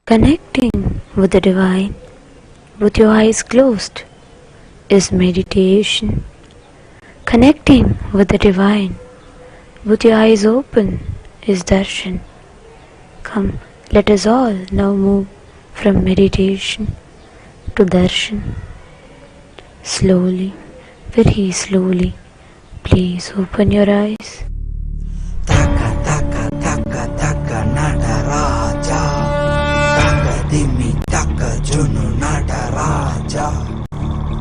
Connecting with the divine with your eyes closed is meditation. Connecting with the divine with your eyes open is darshan. Come, let us all now move from meditation to darshan. Slowly, very slowly, please open your eyes. Taka taka taka taka Nadaraja, taka dimi taka junu Nadaraja,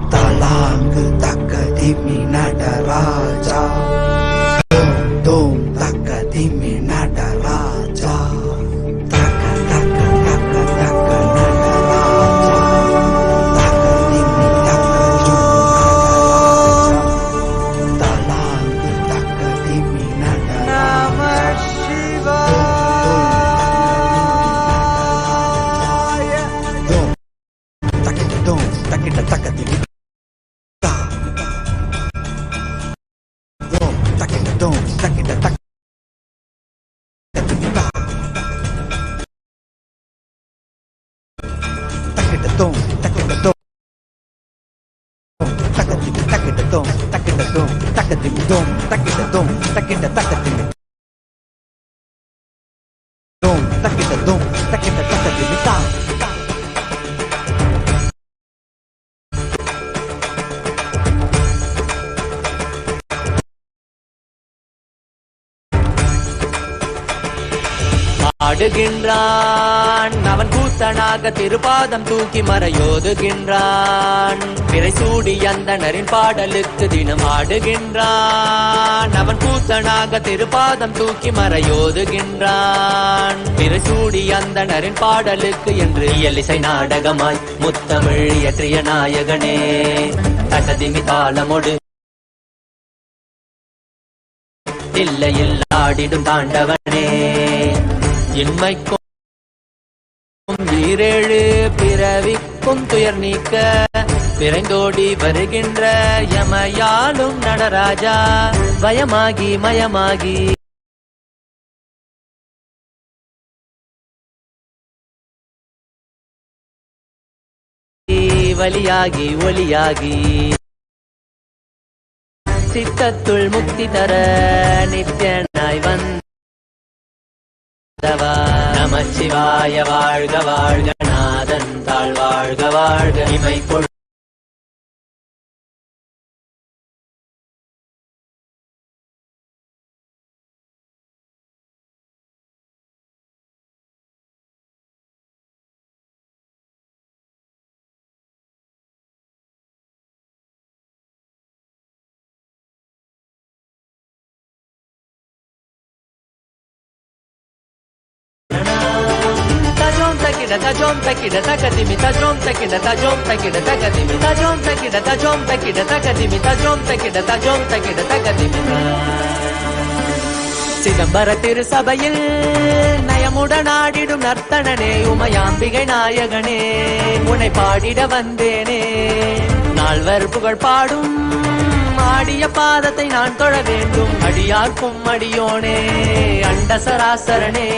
talang taka dimi Nadaraja, dom dom taka dimi Nadaraja, taka taka taka taka Nadaraja, taka dimi taka junu Nadaraja, talang taka dimi Nadaraja. ஆடுகின்றான் அவன் கூத்தனாக திருப்பாதம் தூக்கி மறையோதுகின்றான் பிறை சூடி அந்தணரின் பாடலுக்கு தினம் ஆடுகின்றான் அவன் கூத்தனாக திருப்பாதம் தூக்கி மறையோதுகின்றான் பிறை சூடி அந்தணரின் பாடலுக்கு என்று இயலிசை நாடகமாய் முத்தமிழ் இயற்றிய நாயகனே தட்டதிமி தாளமொடு இல்லையில் ஆடிடும் தாண்டவனே இன்மைக்கும் ஈரேழு பிறவிக்கும் துயர் நீக்க விரைந்தோடி வருகின்ற யமயாலும் நடராஜா பயமாகி மயமாகி வலியாகி ஒலியாகி சித்தத்துள் முக்தி தர நித்யனாய் வந்த நமச்சிவாய வாழ்க வாழ்க நாதன் தாழ் வாழ்க வாழ்க இமை கொள் tajom takida takadimi tajom takida tajom takida takadimi tajom takida tajom takida takadimi tajom takida tajom takida takadimi சிதம்பர திருசபையில் நயமுடன் ஆடிடும் நர்த்தனனே உமையாம்பிகை நாயகனே உன்னை பாடிட வந்தேனே நால்வர் புகழ் பாடும் ஆடிய பாதத்தை நான் தொழ வேண்டும் அடியார்க்கும் அடியோனே அண்ட சராசரனே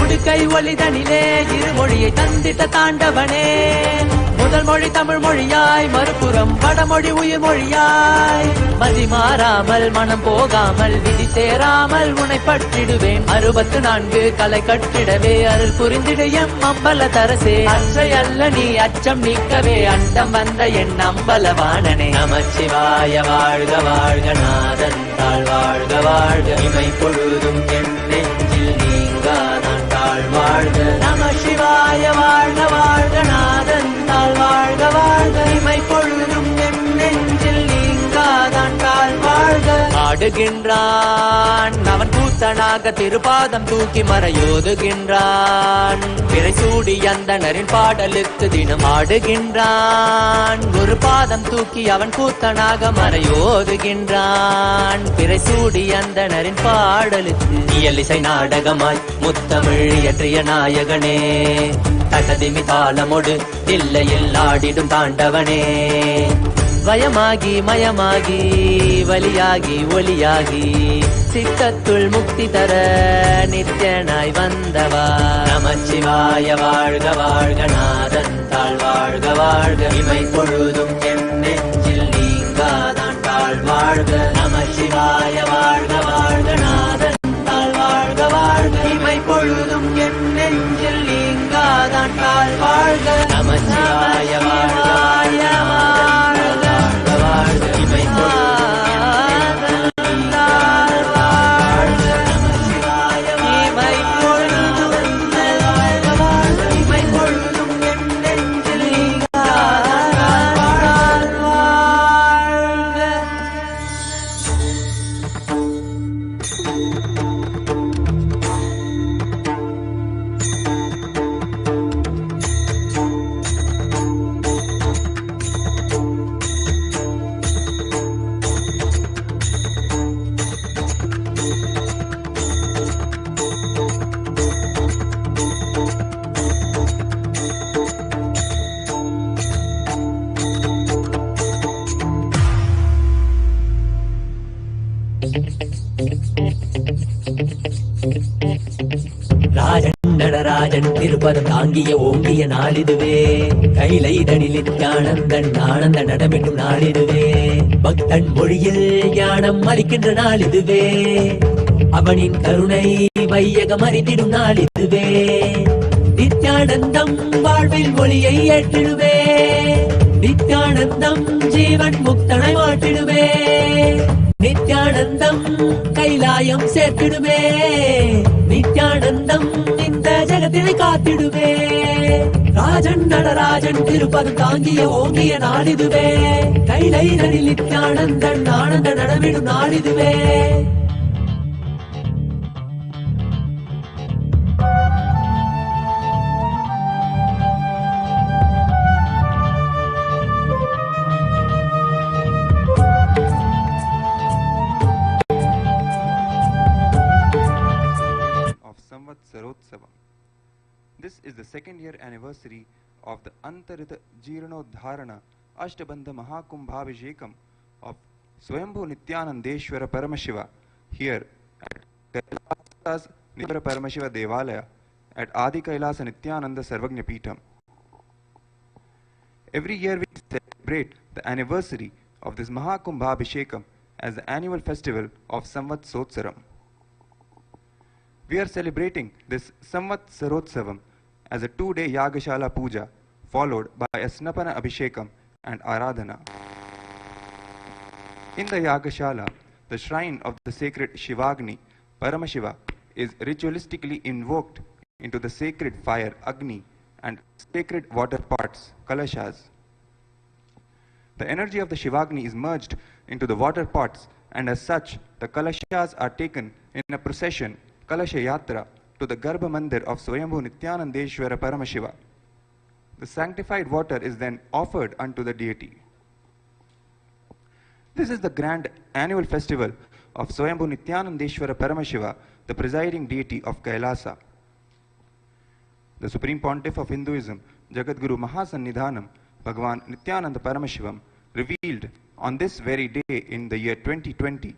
உடுக்கை ஒளிதனிலே இருமொழியை தந்திட்ட தாண்டவனே முதல் மொழி தமிழ் மொழியாய் மறுபுறம் வடமொழி உயிர் மொழியாய் மதி மாறாமல் மனம் போகாமல் விதி சேராமல் உன்னை பற்றிடுவேன் 64 கலை கட்டிடவே அருள் புரிந்திடு எம் அம்பல தரசே அற்றை அல்ல நீ அச்சம் நீக்கவே அண்டம் வந்த என் அம்பலவாணனே நமச்சிவாய வாழ்க வாழ்க நாதன் தாழ் வாழ்க வாழ்க இமை பொழுதும் என் நெஞ்சில் நீங்காதான் தாழ் வாழ்க நம சிவாய வாழ்க வாழ்க நாதன் தாழ் வாழ்க வாழ்க இமை பொழுதும் என் நெஞ்சில் நீங்காதான் தாழ் வாழ்க ஆடுகின்றான் அவன் கூத்தனாக திருப்பாதம் தூக்கி மறையோதுகின்றான் பிறை சூடி அந்தணரின் பாடலுக்கு தினம் ஆடுகின்றான் ஒரு பாதம் தூக்கி அவன் கூத்தனாக மறையோதுகின்றான் பிறை சூடி அந்தணரின் பாடலுக்கு இயலிசை நாடகமாய் முத்தமிழ் இயற்றிய நாயகனே தட்டதிமி தாளமொடு இல்லையில் ஆடிடும் தாண்டவனே பயமாகி மயமாகி வலியாகி ஒலியாகி சித்தத்துள் முக்தி தர நித்யனாய் வந்தவா. நமச்சிவாய வாழ்க வாழ்க நாதன் தாழ் வாழ்க வாழ்க இமை பொழுதும் என் நெஞ்சில் நீங்காதான் தாழ் வாழ்க. நமச்சிவாய வாழ்க வாழ்க நாதன் தாழ் வாழ்க வாழ்க இமை பொழுதும் என் நெஞ்சில் நீங்காதான் தாழ் வாழ்க. நமச்சிவாய வாழ்க வாழ்க வாழ்க வாழ்க இமை பொழுதும் நடராஜன் திருப்பதம் தாங்கிய ஓங்கிய நாளிதுவே. கைலை தனில் நித்யானந்தன் ஆனந்த நடமிடும் நாளிதுவே. பக்தன் மொழியில் ஞானம் அளிக்கின்ற நாளிதுவே. அவனின் கருணை வையகம் அறிந்திடும் நாளிதுவே. நித்யானந்தம் வாழ்வில் ஒளியை ஏற்றிடுவே. நித்யானந்தம் ஜீவன் முக்தனை மாற்றிடுவே. நித்யானந்தம் கைலாயம் சேர்த்திடுவே. நித்யானந்தம் இந்த ஜகத்தினை காத்திடுவே. ராஜன் நடராஜன் திருப்பதம் தாங்கிய ஓங்கிய நாளிதுவே. கைலை நடில் நித்யானந்தன் ஆனந்த நடமிடும் நாளிதுவே. Samatsarotsavam. This is the second year anniversary of the Antarita Jiranodharana Ashtabandha Mahakumbhavishekam of Swayambhu Nithyanandeshwara Paramashiva here at Kailasa's Nithya Paramashiva Devalaya at Adi Kailasa Nithyananda Sarvagnya Peetham. Every year we celebrate the anniversary of this Mahakumbhabhishekam as the annual festival of Samatsarotsavam. We are celebrating this Samatsarotsavam as a 2-day Yagashala Puja followed by a Snapana Abhishekam and Aradhana. In the Yagashala, the shrine of the sacred Shivagni, Paramashiva, is ritualistically invoked into the sacred fire Agni and sacred water pots, Kalashas. The energy of the Shivagni is merged into the water pots, and as such, the Kalashas are taken in a procession, Kalasha Yatra, to the Garbha Mandir of Swayambhu Nithyanandeshwara Paramashiva. The sanctified water is then offered unto the deity. This is the grand annual festival of Swayambhu Nithyanandeshwara Paramashiva, the presiding deity of Kailasa. The Supreme Pontiff of Hinduism, Jagadguru Mahasannidhanam, Bhagavan Nithyananda Paramashivam, revealed on this very day in the year 2020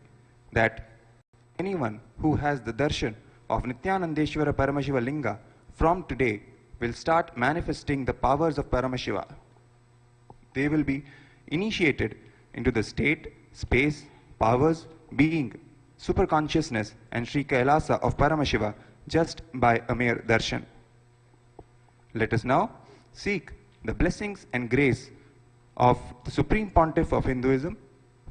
that anyone who has the darshan of Nithyanandeshwara Paramashiva Linga from today will start manifesting the powers of Paramashiva. They will be initiated into the state, space, powers, being, superconsciousness and Sri Kailasa of Paramashiva just by a mere darshan. Let us now seek the blessings and grace of the Supreme Pontiff of Hinduism,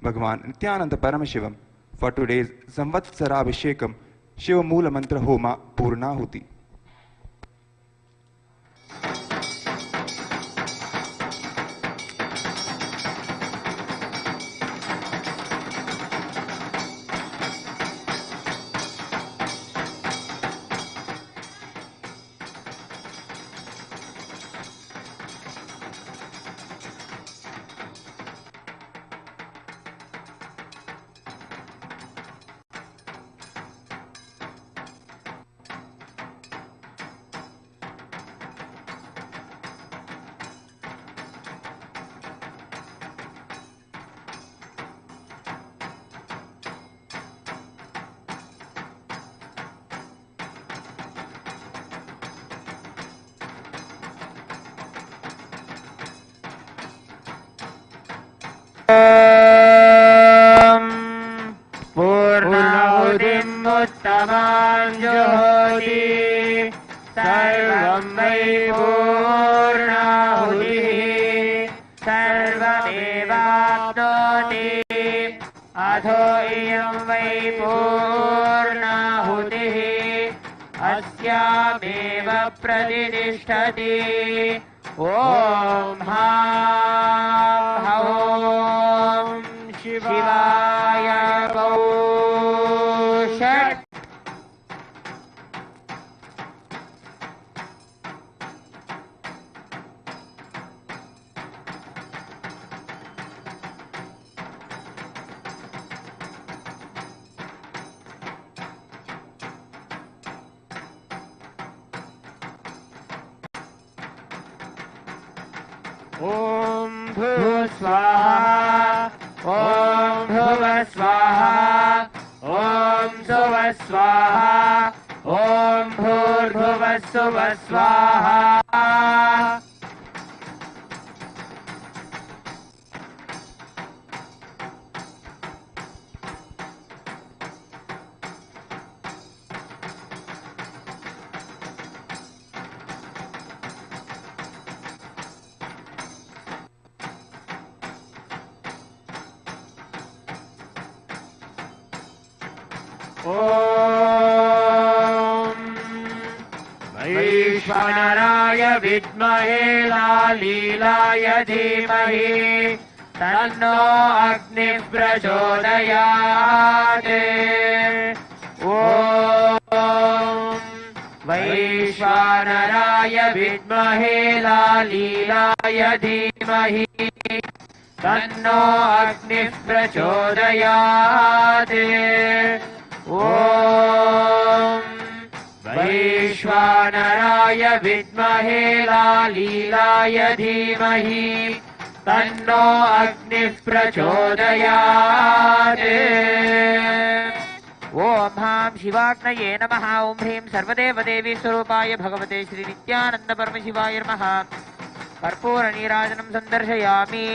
Bhagavan Nithyananda Paramashivam, for today's Samvatsarabhishekam Shiva Mula Mantra Homa Purnahuti. सर्वं वै पूर्णाहुतिः सर्वमेवाप्नोति अथो इयं वै पूर्णाहुतिः अस्यामेव प्रतिष्ठति ॐ ह्रां शिवाय षट् ॐ भूः स्वाहा ॐ भुवः स्वाहा ॐ सुवः स्वाहा ॐ भूर्भुवः सुवः स्वाहा ॐ वैश्वानराय विद्महे लालीलाय धीमहि तन्नो अग्निः प्रचोदयात् ॐ वैश्वानराय विद्महे लालीलाय धीमहि तन्नो अग्निः प्रचोदयात् ॐ वैश्वानराय विद्महे लालीलाय धीमहि तन्नो अग्निः प्रचोदयात् ॐ ह्रां शिवाग्नये नमः ॐ ह्रीं सर्वदेवदेवी स्वरूपाय भगवते श्री नित्यानंद परमशिवाय नमः कर्पूरनीराजनं सन्दर्शयामि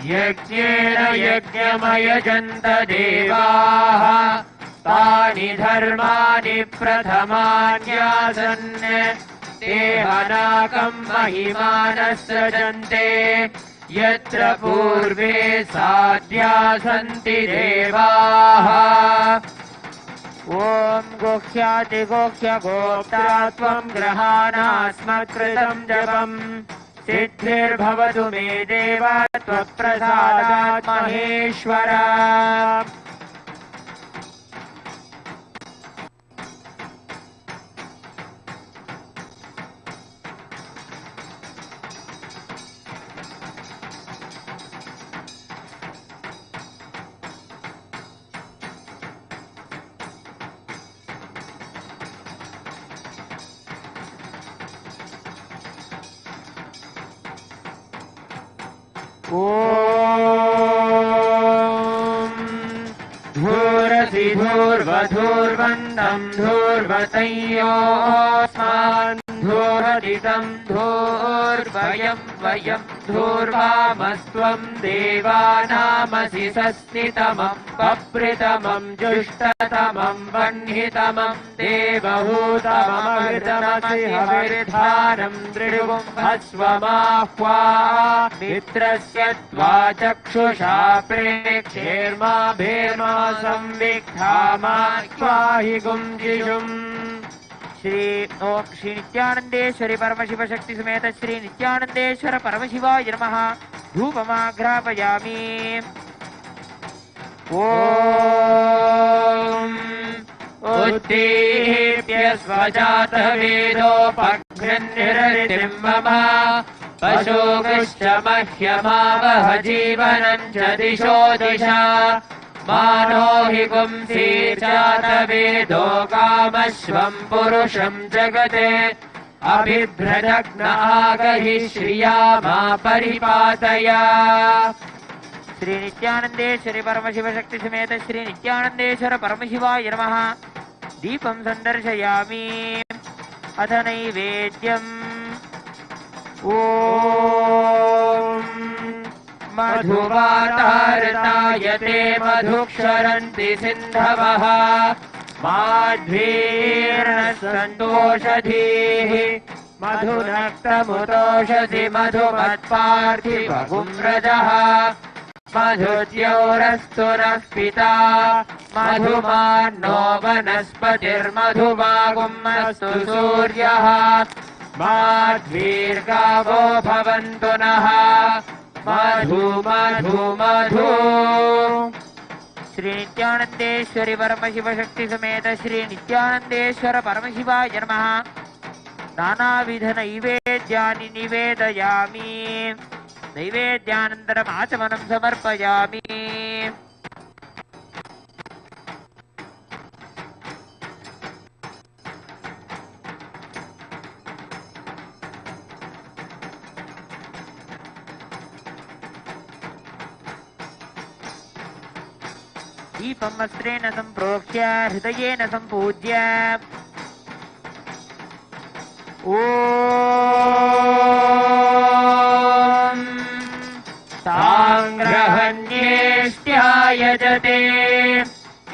यज्ञेन यज्ञमयजन्त देवाः तानि धर्माणि प्रथमान्यासन् ते हनाकं महिमानः सृजन्ते यत्र पूर्वे साध्या सन्ति देवाः ॐ गुह्यातिगुह्य गोप्ता त्वं ग्रहाणास्मत्कृतं जपम् सिद्धिर्भवतु मे देव त्वत्प्रसादात् महेश्वर धूरसि धूर्वधूर्वन्दं धूर्वतयोऽस्मान् धूर्वदितं धूर्वयं वयं धूर्वामस्त्वं देवानामसि सस्नितमं पप्रितमं जुष्टतमं वह्नितमं देवहूतममृतमसि हविर्धानं दृढुं भस्वमाह्वा मित्रस्य त्वा चक्षुषा प्रेक्षेर्मा भेर्मा संविग्धामाहि गुंजिषुम् श्री नित्यानंदेश्वरी परमशिव शक्ति समेत श्री नित्यानंदेश्वर परमशिवाय नमः धूपमाघ्रापयामि ॐ उद्दीप्य स्वजातः वेदोपघ्नन्निरतिं मम पशुकृश्च मह्यमावह जीवनं च दिशो दिशा मानो हि पुंसीर्जातवेदो कामश्वम् पुरुषम् जगते अभिभ्रदग्न आगहि श्रिया मा परिपातय। श्री नित्यानंदेश्वरी परमशिव शक्ति समेत श्री नित्यानंदेश्वर परमशिवाय नमः। दीपं संदर्शयामि। अथ नैवेद्यम् ओम मधुवातारतायते मधुक्षरन्ति सिन्धवः माध्वीर्नसन्तोषधीः मधुनक्तमुतोषसि मधुमत्पार्थिवगुम्रजः मधुद्यौरस्तु नः पिता मधुमान्नो वनस्पतिर्मधुमागुम्नस्तु सूर्यः माध्वीर्गावो भवन्तु नः मधु मधु मधु। श्री नित्यानंदेश्वरी परमशिव शक्ति समेत श्री नित्यानंदेश्वर परमशिवाय नमः। नानाविध नैवेद्यानि निवेदयामि। नैवेद्यानन्तरम् आचमनं समर्पयामि। दीपं वस्त्रेण सम्प्रोक्ष्य हृदयेन सम्पूज्य ॐ साङ्ग्रहण्येष्ट्यायजते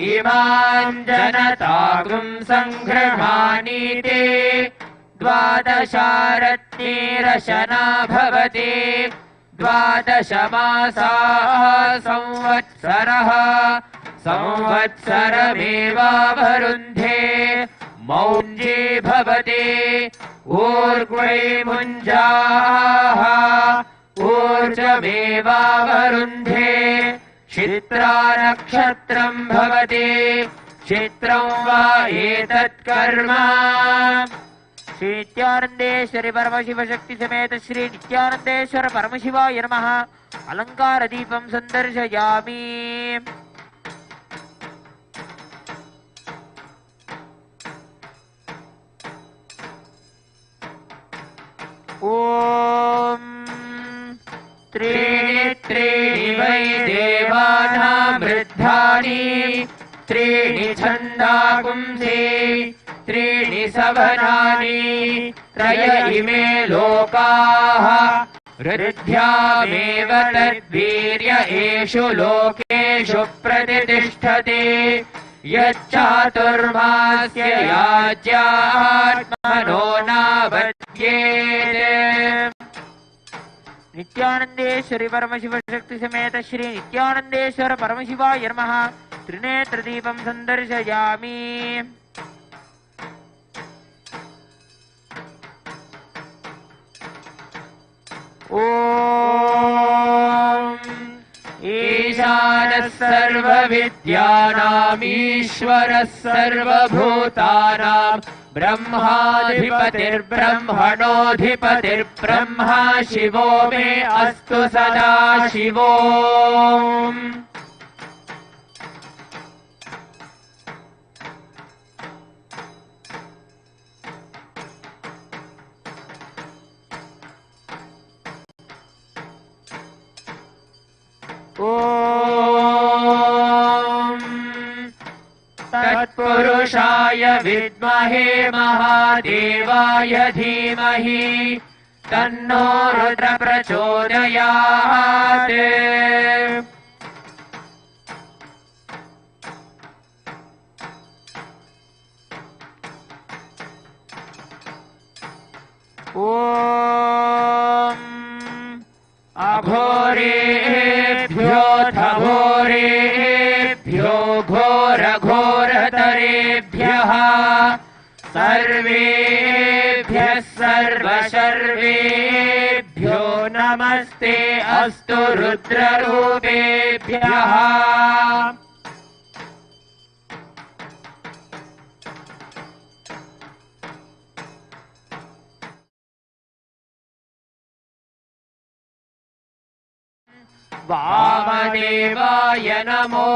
इमां जनतागुं सङ्गृह्णानीते द्वादशारत्नेरशना भवति द्वादश मासाः संवत्सरः संवत्सरमेवावरुन्धे मौञ्जी भवति ऊर्ग्वै मुञ्जाः ऊर्जमेवावरुन्धे चित्रा नक्षत्रं भवति चित्रं वा एतत् कर्म। श्री नित्यानंदेश्वरी परमशिव शक्ति समेत श्री नित्यानंदेश्वर परमशिवाय नमः। अलंकार दीपं संदर्शयामि। ओम त्रीणि त्रीणि वै देवानां वृद्धानि त्रीणि छन्दागुंसि त्रीणि सवनानि त्रय इमे लोकाः ऋद्ध्यामेव तद्वीर्य एषु लोकेषु प्रतिष्ठते यच्चातुर्मास्य याज्यात्मनो नावद्येत्। नित्यानंदेश्वरी परमशिव शक्ति समेत श्री नित्यानंदेश्वर परमशिवाय नमः। त्रिनेत्र दीपं संदर्शयामि। ओम ईशानः सर्वविद्यानामीश्वरः सर्वभूतानां ब्रह्माधिपतिर्ब्रह्मणोऽधिपतिर्ब्रह्मा शिवो मे अस्तु सदा शिवो। ओम तत्पुरुषाय विद्महे महादेवाय धीमहि तन्नो रुद्र प्रचोदयात्। ओम अघोरेभ्योऽथ घोरेभ्यो घोरघोरतरेभ्यः सर्वेभ्यः सर्वशर्वेभ्यो नमस्ते अस्तु रुद्ररूपेभ्यः। वामदेवाय नमो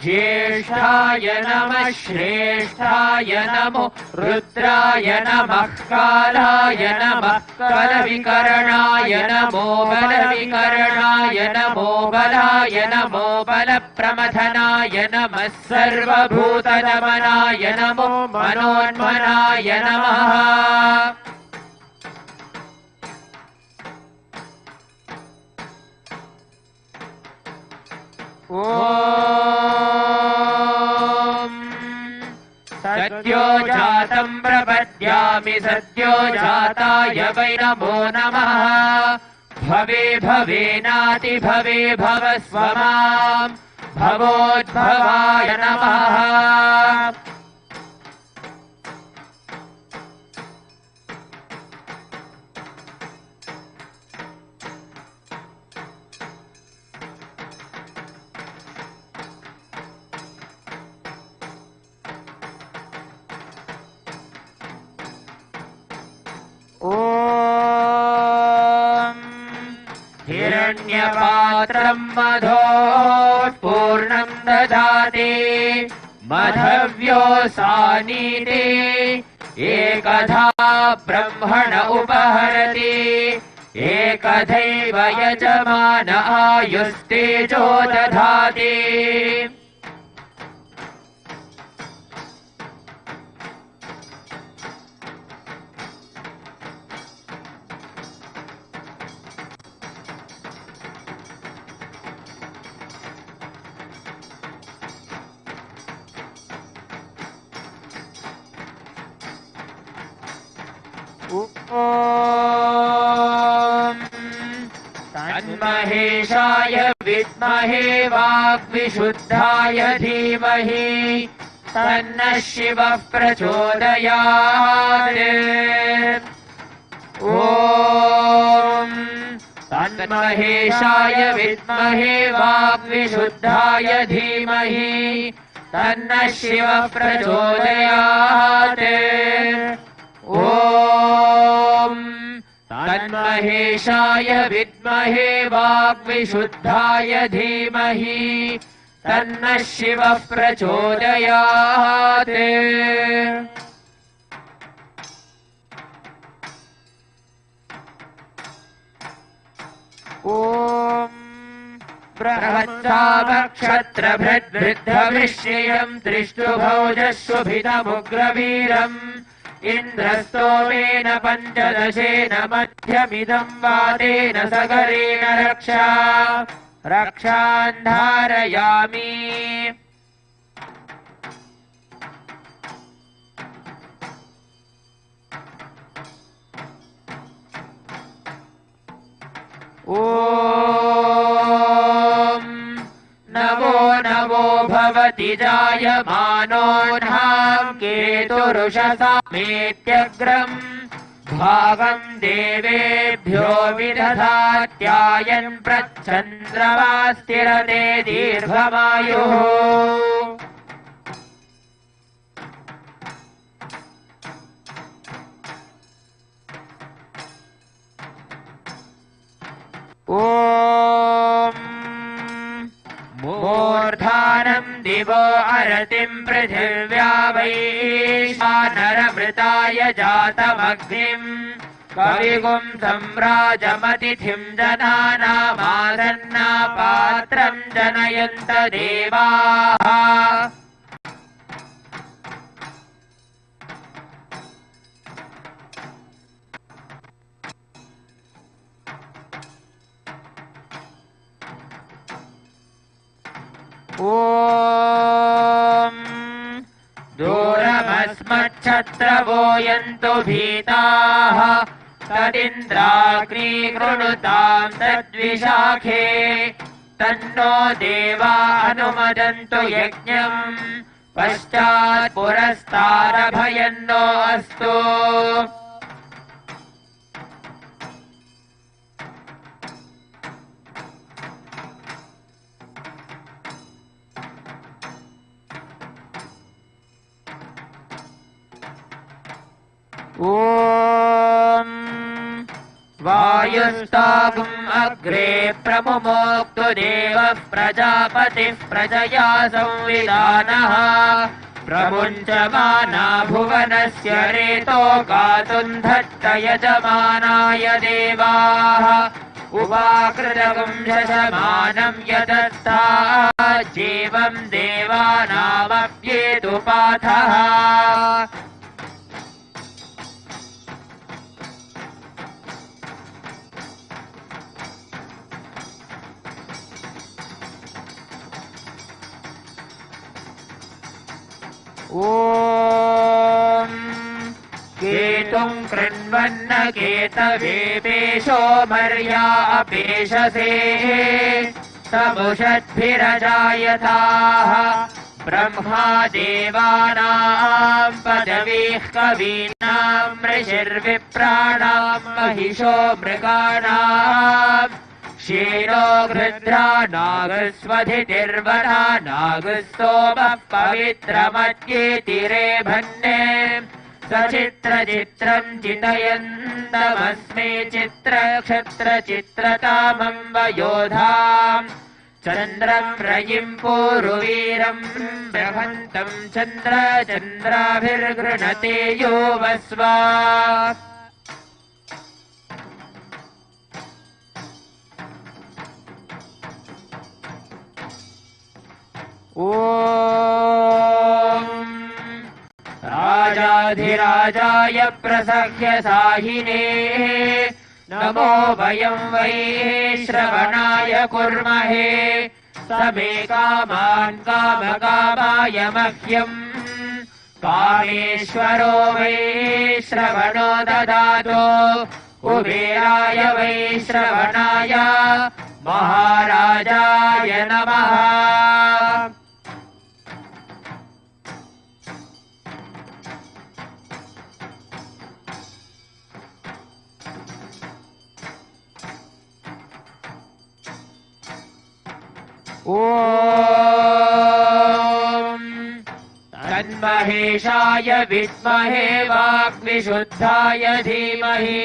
ज्येष्ठाय नमः श्रेष्ठाय नमो रुद्राय नमः कालाय नमः बलविकरणाय नमो बलविकरणाय नमो बलाय नमो बलप्रमथनाय नमः सर्वभूतनमनाय नमो मनोन्मनाय नमः ॐ सद्यो जातं प्रपद्यामि सद्यो जाताय वै नमो नमः भवे भवेनाति भवे भव स्वमां भवोद्भवाय नमः हिरण्यपात्रं मधो पूर्णं ददाति मधव्योऽसानीते एकधा ब्रह्मण उपहरति एकधैव यजमान आयुस्तेजो दधाति तन्महेशाय विद्महे वाग्विशुद्धाय धीमहि तन्नः शिवः प्रचोदयात् ॐ तन्महेशाय विद्महे वाग्विशुद्धाय धीमहि तन्नः शिवः प्रचोदयात् ॐ तन्महेशाय विद्महे वाग्विशुद्धाय धीमहि तन्नः शिवः प्रचोदयात् ॐ बृहत्सामक्षत्रभृद्वृद्धविश्रियम् दृष्टुभौजशुभितमुग्रवीरम् इन्द्रस्तोमेन पञ्चदशेन मध्यमिदम् वातेन सगरेण रक्षान् धारयामि ॐ नमो नमो भवति जायमानोऽह्नां केतुरुषसामेत्यग्रम् भागम् देवेभ्यो विदधात्यायन् प्रच्छन्द्रमा स्थिरते दीर्घमायुः ॐ मूर्धानम् दिवो अरतिम् पृथिव्या वैशानरमृताय जातमग्निम् कविगुम् सम्राजमतिथिम् जनानामासन्ना पात्रम् जनयन्त देवाः ॐ दूरमस्मच्छत्रवो यन्तु भीताः तदिन्द्राग्नीकृणुताम् तद्विशाखे तन्नो देवा अनुमदन्तु यज्ञम् पश्चात् पुरस्तादभयन्नो अस्तु ॐ वायुस्तागुम् अग्रे प्रमुमोक्तु देवः प्रजापतिः प्रजया संविधानः प्रमुञ्चमाना भुवनस्य रेतो गातुम् धत्त यजमानाय देवाः उवाकृतगुम् शशमानम् यदत्ता जीवम् देवानामप्येतु पाथः ॐ केतुम् कृण्वन्न केतवेपेशो मर्या अपेशसे समुषद्भिरजायथाः ब्रह्मा देवानाम् पदवीः कवीनाम् ऋषिर्विप्राणाम् महिषो मृगाणाम् क्षीरो गृध्रा नागस्वधितिर्वरा नागस्तोमः पवित्रमद्येतिरे भन्ने सचित्रचित्रम् चितयन्तमस्मे चित्रक्षत्रचित्रतामम् वयोधाम् चन्द्रम् रयिम् पूरुवीरम् बृहन्तम् चन्द्राभिर्गृणते यो वस्वा ॐ राजाधिराजाय प्रसह्य साहिने नमो वयम् वै श्रवणाय कुर्महे समे कामान् कामकामाय मह्यम् कामेश्वरो वै श्रवणो ददातु कुबेराय वै श्रवणाय महाराजाय नमः ॐ तन्महेशाय विद्महे वाग्विशुद्धाय धीमहि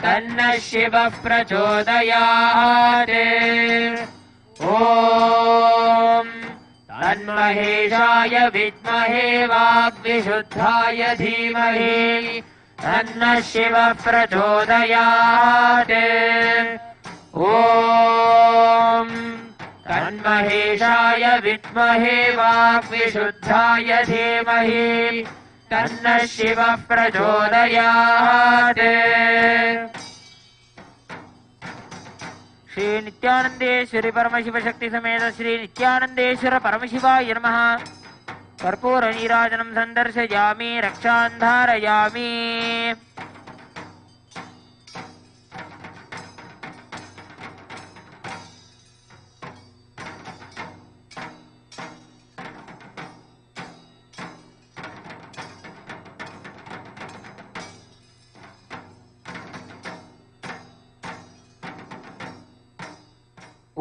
तन्नः शिवः प्रचोदयात् ॐ तन्महेशाय विद्महे वाग्विशुद्धाय धीमहि तन्नः शिवः प्रचोदयात् ॐ तन्महेशाय विद्महे वाग्विशुद्धाय धीमहि तन्नः शिवः प्रचोदयात् श्री नित्यानंदेश्वरी परमशिव शक्ति समेत श्री नित्यानंदेश्वर परमशिवाय नमः कर्पूर नीराजनं संदर्शयामि रक्षान् धारयामि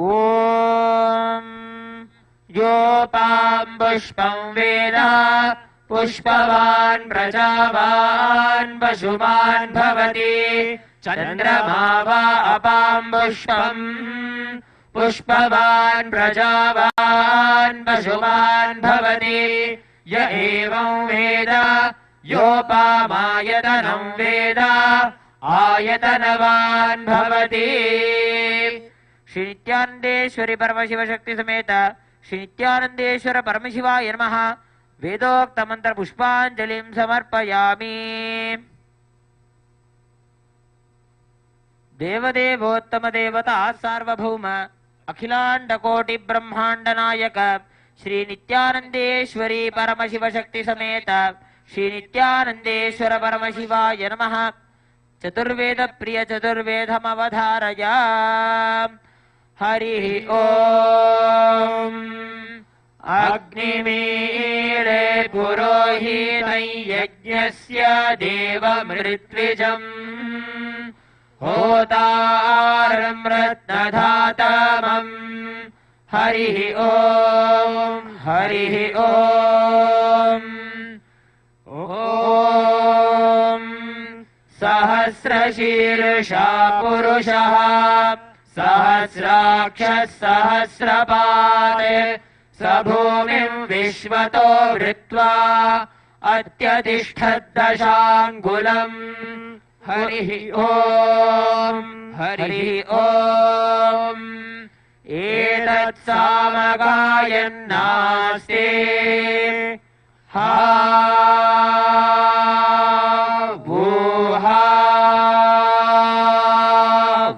ॐ योपाम् पुष्पम् वेद पुष्पवान् प्रजावान् पशुमान् भवति चन्द्रमा वा अपाम् पुष्पम् पुष्पवान् प्रजावान् पशुमान् भवति य एवं वेद योपामायतनं वेद आयतनवान् भवति। श्री नित्यानंदेश्वरी परमशिव शक्ति समेत श्री नित्यानंदेश्वर परमशिवाय नमः। वेदोक्त मंत्र पुष्पांजलिं समर्पयामि। देवदेवोत्तम देवता सार्वभौम अखिलांड कोटि ब्रह्मांड नायक श्री नित्यानंदेश्वरी परमशिव शक्ति समेत श्री नित्यानंदेश्वर परमशिवाय नमः। चतुर्वेद प्रिय चतुर्वेदमवधारय। हरि ओम। अग्निमीळे पुरोहितं यज्ञस्य देवमृत्विजम् होतारं रत्नधातमम्। हरिः ओम हरिः ओम। ओम सहस्रशीर्षं सहस्रशीर्षा पुरुषः सहस्राक्षः सहस्रपात् स भूमिं विश्वतो वृत्वा अत्यतिष्ठद्दशाङ्गुलम् हरिः ओम् हरिः ओम् एतत् सामगायन्नास्ते हा वूहा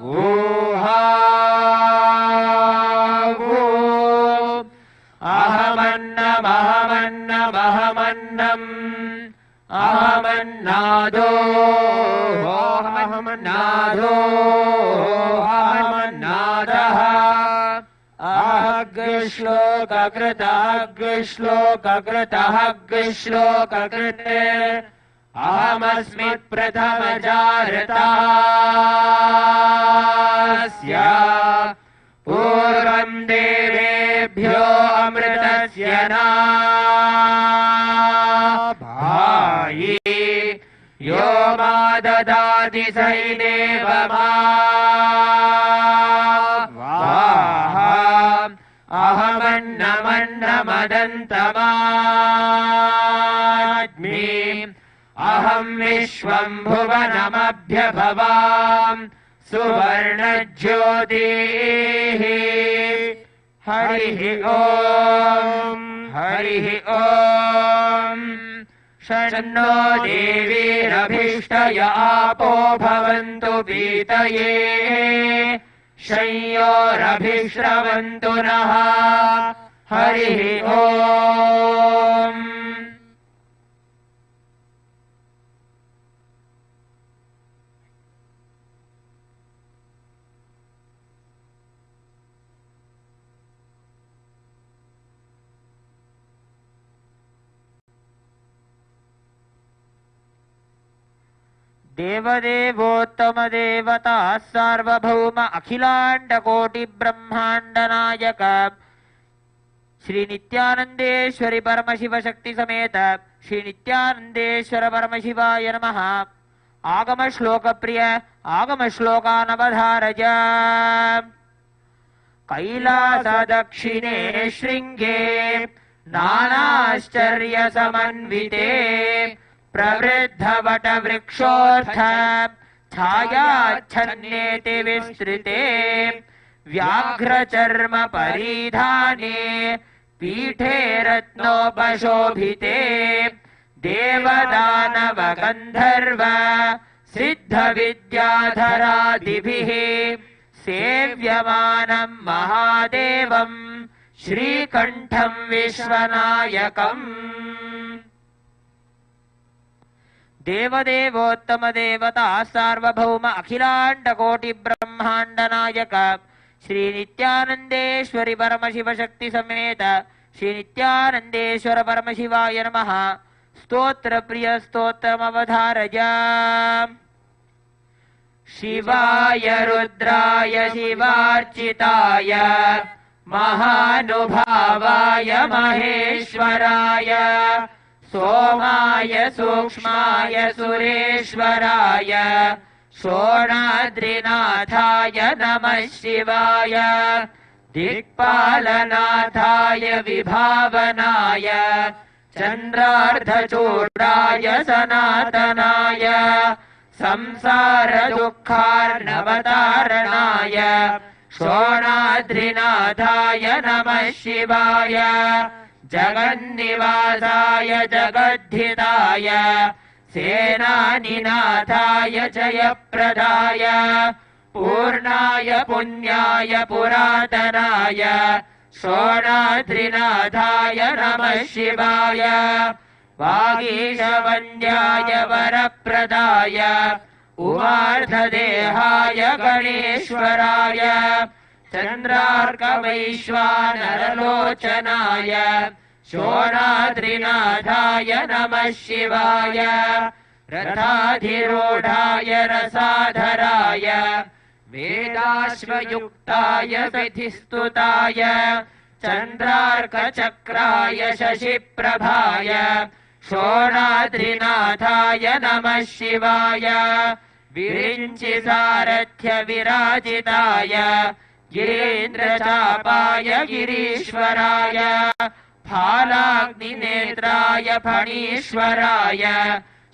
वूहा वू अहमन्नमहमन्नमहमन्नम् अहमन्नादो अहमन्नादो अहमन्नादः अग्श्लोककृतः श्लोककृते अहमस्मि प्रथमजारतास्य पूर्वं देवेभ्यो अमृतस्य नाभायि यो मा ददाति सैदेव अहमन्नमन्नमदन्तमाज्मि अहं विश्वं भुवनमभ्यभवाम् सुवर्णज्योतिः हरिः ओम् हरिः ओम् शन्नो देवीरभीष्टय आपो भवन्तु पीतये शय्योरभिश्रवन्तु नः हरिः ओम् देवदेवोत्तम देवता सार्वभौम अखिलांडकोटि ब्रह्मांड नायक श्री नित्यानंदेश्वरी परमशिव शक्ति समेत श्री नित्यानंदेश्वर परमशिवाय नमः। आगम श्लोक प्रिय आगम श्लोकानवधारज कैलास दक्षिणे शृंगे नानाश्चर्य समन्विते प्रवृद्धवट वृक्षोऽर्थ छायाच्छन्नेति विस्तृते व्याघ्रचर्म परिधाने पीठे रत्नोपशोभिते देवदानव गन्धर्व सिद्धविद्याधरादिभिः सेव्यमानं महादेवं श्रीकण्ठं विश्वनायकम्। देवदेवोत्तम देवता सार्वभौम अखिलांडकोटि ब्रह्मांड नायक श्री नित्यानंदेश्वरी परमशिव शक्ति समेत श्री नित्यानंदेश्वर परमशिवाय नमः। स्तोत्र प्रिय स्तोत्रमवधारय शिवाय रुद्राय शिवार्चिताय महानुभावाय महेश्वराय सोमाय सूक्ष्माय सुरेश्वराय शोणाद्रिनाथाय नमः शिवाय दिक्पालनाथाय विभावनाय चन्द्रार्धचूडाय सनातनाय संसार दुःखार्णवतारणाय शोणाद्रिनाथाय नमः शिवाय जगन्निवासाय जगद्धिताय सेनानिनाथाय जयप्रदाय पूर्णाय पुण्याय पुरातनाय शोणाद्रिनाथाय नमः शिवाय वागीशवन्द्याय वरप्रदाय उमार्धदेहाय गणेश्वराय चन्द्रार्कवैश्वानरलोचनाय शोणाद्रिनाथाय नमः शिवाय रथाधिरूढाय रसाधराय वेदाश्वयुक्ताय विधिस्तुताय चन्द्रार्कचक्राय शशिप्रभाय शोणाद्रिनाथाय नमः शिवाय विरिञ्चि सारथ्य विराजिताय गिरीन्द्रचापाय गिरीश्वराय फालाग्निनेत्राय फणीश्वराय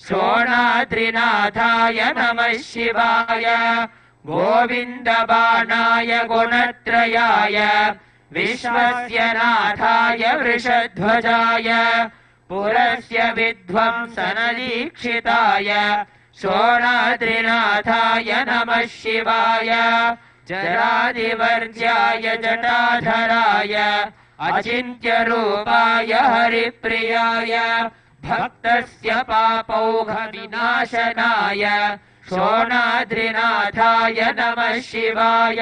शोणाद्रिनाथाय नमः शिवाय गोविन्दबाणाय गुणत्रयाय विश्वस्य नाथाय वृषध्वजाय पुरस्य विध्वंसनदीक्षिताय शोणाद्रिनाथाय नमः शिवाय जरादिवर्ज्याय जटाधराय अचिन्त्यरूपाय हरिप्रियाय भक्तस्य पापौघविनाशनाय शोणाद्रिनाथाय नमः शिवाय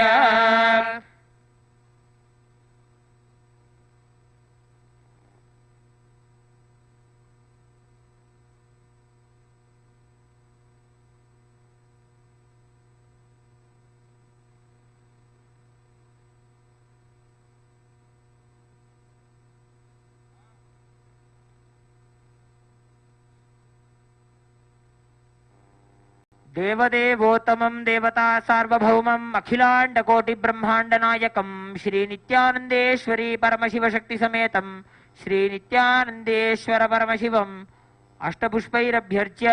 देवदेवोत्तमं देवता सार्वभौमम् अखिलाण्डकोटि ब्रह्माण्डनायकं श्री नित्यानन्देश्वरी परमशिवशक्ति समेतं श्री नित्यानन्देश्वर परमशिवम् अष्टपुष्पैरभ्यर्च्य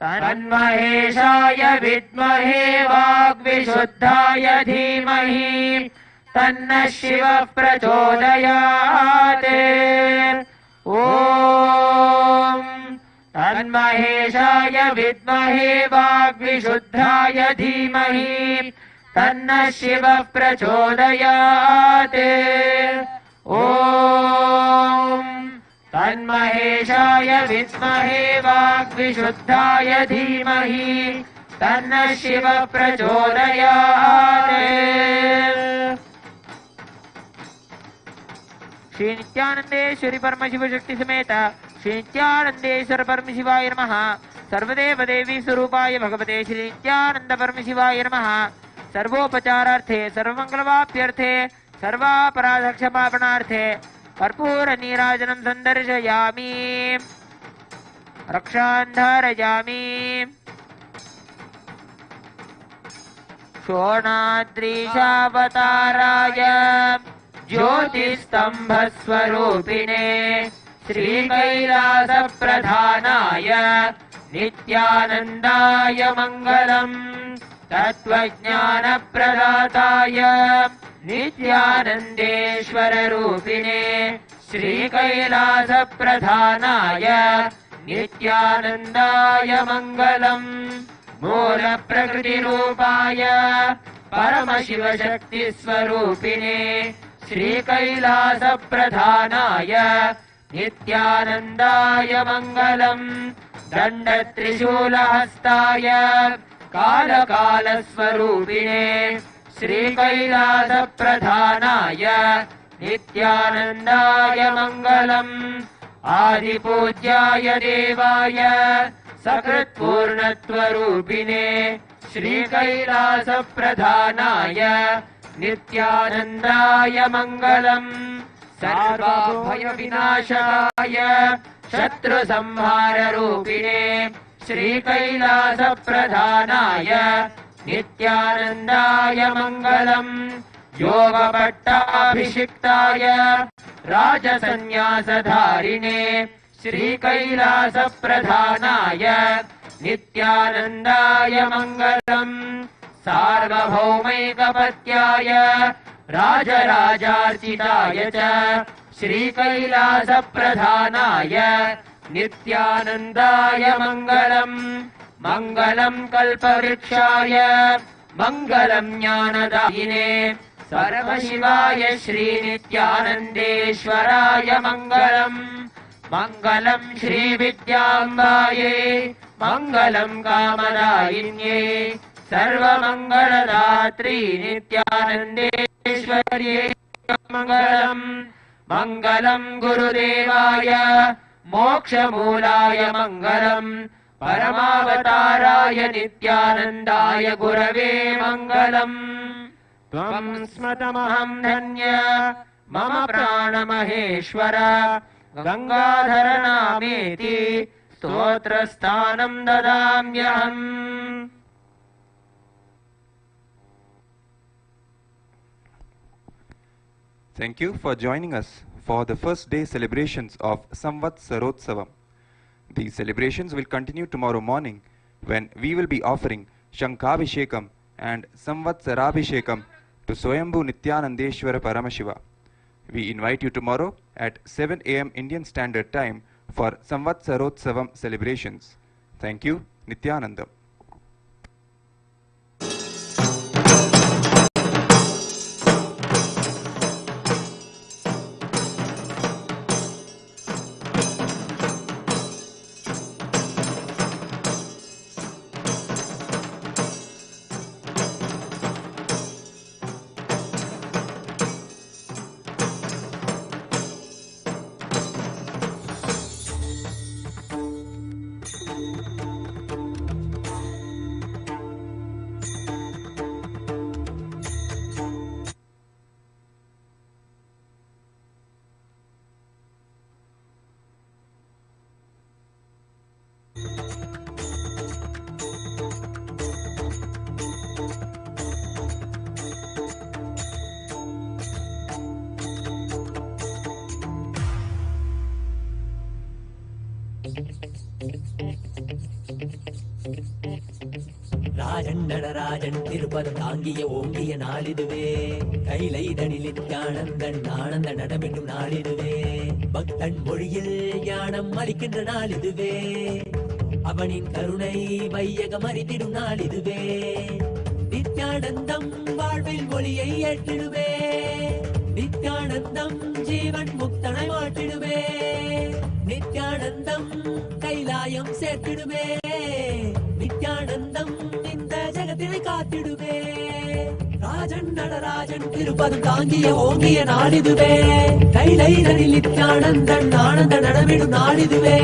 तन्महेशाय विद्महे वाग्विशुद्धाय धीमहि तन्नः शिवः प्रचोदयात्। ॐ तन्महेशाय विद्महे वाग्विशुद्धाय धीमहि तन्नः शिवः प्रचोदयात्। ॐ तन्महेशाय विद्महे वाग्विशुद्धाय धीमहि तन्नः शिवः प्रचोदयात्। श्री नित्यानंदेश्वरी परमशिव शक्ति समेत श्री नित्यानंदेश्वर परमशिवाय नमः। सर्वदेव देवी स्वरूपाय भगवते श्री नित्यानंद परमशिवाय नमः। सर्वोपचारार्थे सर्वमंगलवाप्यर्थे सर्वापराधक्षमापणार्थे कर्पूर नीराजनं संदर्शयामि रक्षान् धारयामि। शोणाद्रीशावताराय ज्योतिस्तंभस्वरूपिणे श्रीकैलासप्रधानाय नित्यानन्दाय मङ्गलम्। तत्त्वज्ञानप्रदाताय नित्यानन्देश्वररूपिणे श्रीकैलासप्रधानाय नित्यानन्दाय मङ्गलम्। मूलप्रकृतिरूपाय परमशिवशक्तिस्वरूपिणे श्रीकैलासप्रधानाय नित्यानन्दाय मङ्गलम्। दण्डत्रिशूलहस्ताय कालकालस्वरूपिणे श्रीकैलासप्रधानाय नित्यानन्दाय मङ्गलम्। आदिपूज्याय देवाय सकृत्पूर्णत्वरूपिणे श्रीकैलासप्रधानाय नित्यानन्दाय मङ्गलम्। सर्वभयविनाशाय शत्रुसंहाररूपिणे श्रीकैलासप्रधानाय नित्यानन्दाय मङ्गलम्। योगपट्टाभिषिक्ताय राजसन्न्यासधारिणे श्रीकैलासप्रधानाय नित्यानन्दाय मङ्गलम्। सार्वभौमैकपत्याय राजराजार्चिताय च श्रीकैलासप्रधानाय नित्यानन्दाय मङ्गलम् मङ्गलम् कल्पवृक्षाय मङ्गलम् ज्ञानदायिने परमशिवाय श्रीनित्यानन्देश्वराय मङ्गलम् मङ्गलम् श्रीविद्याम्बायै मङ्गलम् कामदायिन्ये सर्वमङ्गलदात्री नित्यानन्देश्वर्यै मङ्गलम् मङ्गलम् गुरुदेवाय मोक्षमूलाय मङ्गलम् परमावताराय नित्यानन्दाय गुरवे मङ्गलम् त्वम् स्मतमहम् धन्य मम प्राणमहेश्वर Gangadhar नामेति स्तोत्रस्थानम् ददाम्यहम्। Thank you for joining us for the first day celebrations of Samatsarotsavam. These celebrations will continue tomorrow morning when we will be offering Shankabhishekam and Samvatsarabhishekam to Swayambhu Nithyanandeshwara Paramashiva. We invite you tomorrow at 7 a.m. Indian Standard Time for Samatsarotsavam celebrations. Thank you, Nithyananda. Rajan திருப்பதம் தாங்கிய ஓங்கிய நாளிதுவே கைலை தனிலித்யானந்தன் ஆனந்த நடமிடும் நாளிதுவே பக்தன் மொழியில் ஞானம் மறிக்கின்ற நாளிதுவே அவனின் கருணை வையகம் அறிந்திடும் நாளிதுவே நித்யானந்தம் வாழ்வில் ஒளியை ஏற்றிடுவே நித்யானந்தம் ஜீவன் முக்தனை மாற்றிடுவே நித்யானந்தம் கைலாயம் சேர்த்திடுவே நித்யானந்தம் இந்த ஜகத்தினை காத்திடுவே ராஜன் நடராஜன் திருப்பதம் தாங்கிய ஓங்கிய நாளிதுவே கைலைதனில் நித்யானந்தன் ஆனந்த நடமிடும் நாளிதுவே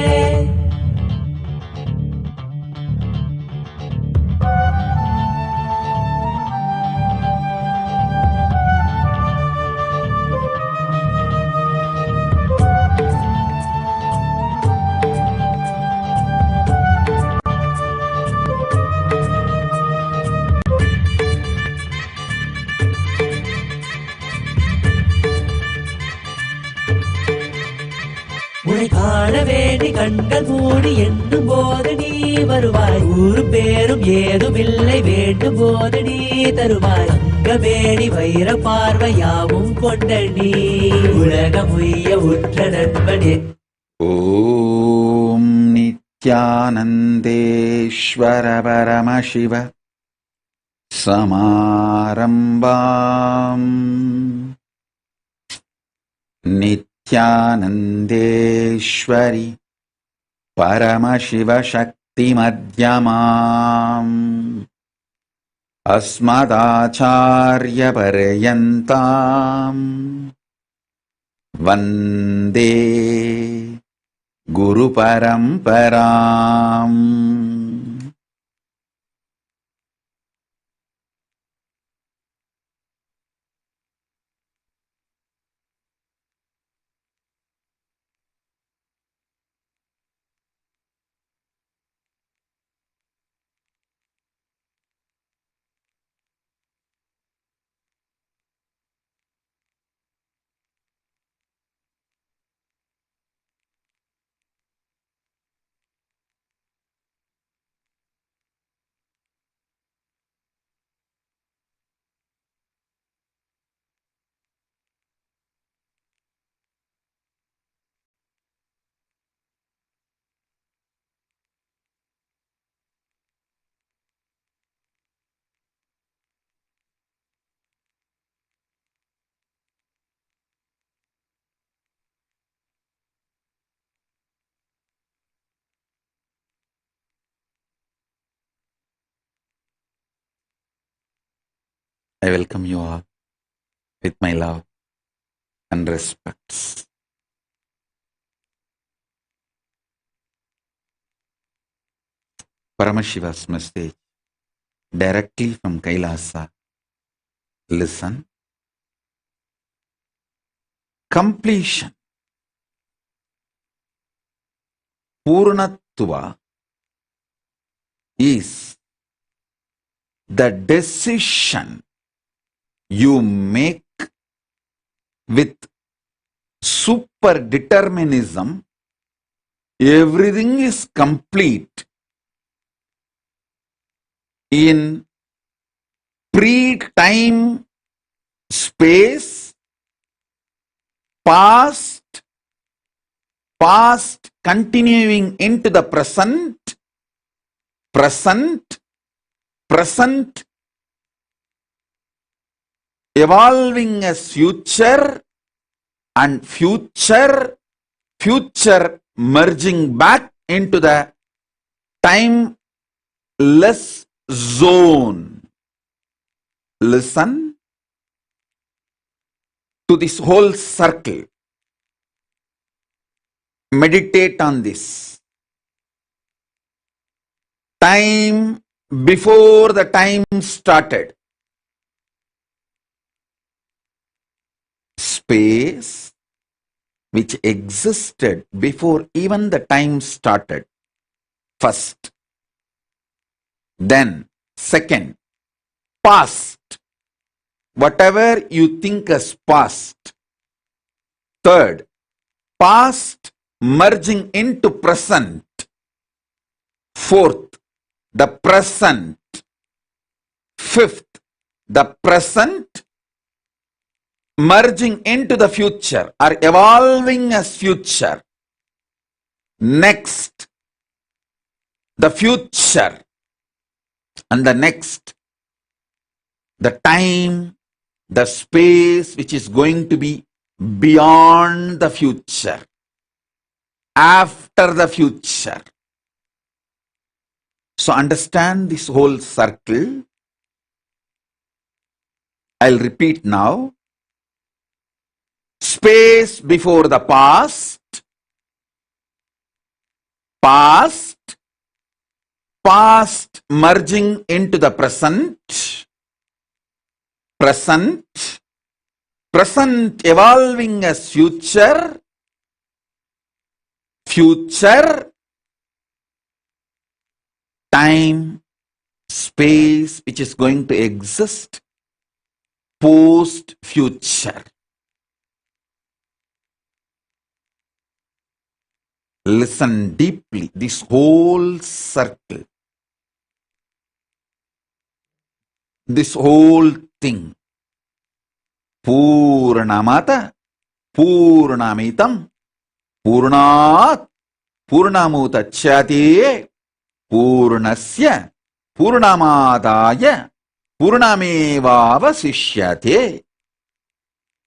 காணவேண்டி கண்கள் மூடி எண்ணும் போது நீ வருவாய் ஊரு பேரும் ஏதுமில்லை வேண்டும் போது நீ தருவாய் அங்கவேணி வைர பார்வையாவும் கொண்ட நீ உலகம் உய்ய உற்ற நண்பனே. ஓம் நித்யானந்தேஸ்வர பரமசிவ சமாரம்பாம் நித்யானந்தேஸ்வரி பரமசிவ சக்தி மத்யமாம் அஸ்மதாச்சார்ய பர்யந்தாம் வந்தே குரு பரம்பராம். I welcome you all with my love and respects. Paramashiva's message directly from Kailasa. Listen. Completion. Purnatuva is the decision you make with super determinism. Everything is complete in pre-time space, past continuing into the present, evolving as future, and future merging back into the timeless zone. Listen to this whole circle. Meditate on this. Time before the time started. Space which existed before even the time started. First. Then, second, past. Whatever you think as past. Third, past merging into present. Fourth, the present. Fifth, the present merging into the future or evolving as future. Next, the future. And the next, the time, the space which is going to be beyond the future, after the future. So understand this whole circle. I'll repeat now. Space before the past, past merging into the present, present evolving as future, time, space which is going to exist post future. Listen deeply, this whole circle, this whole thing. Purnamadah Purnamidam Purnat Purnamudachyate Purnasya Purnamadaya Purnamevaavashisyate.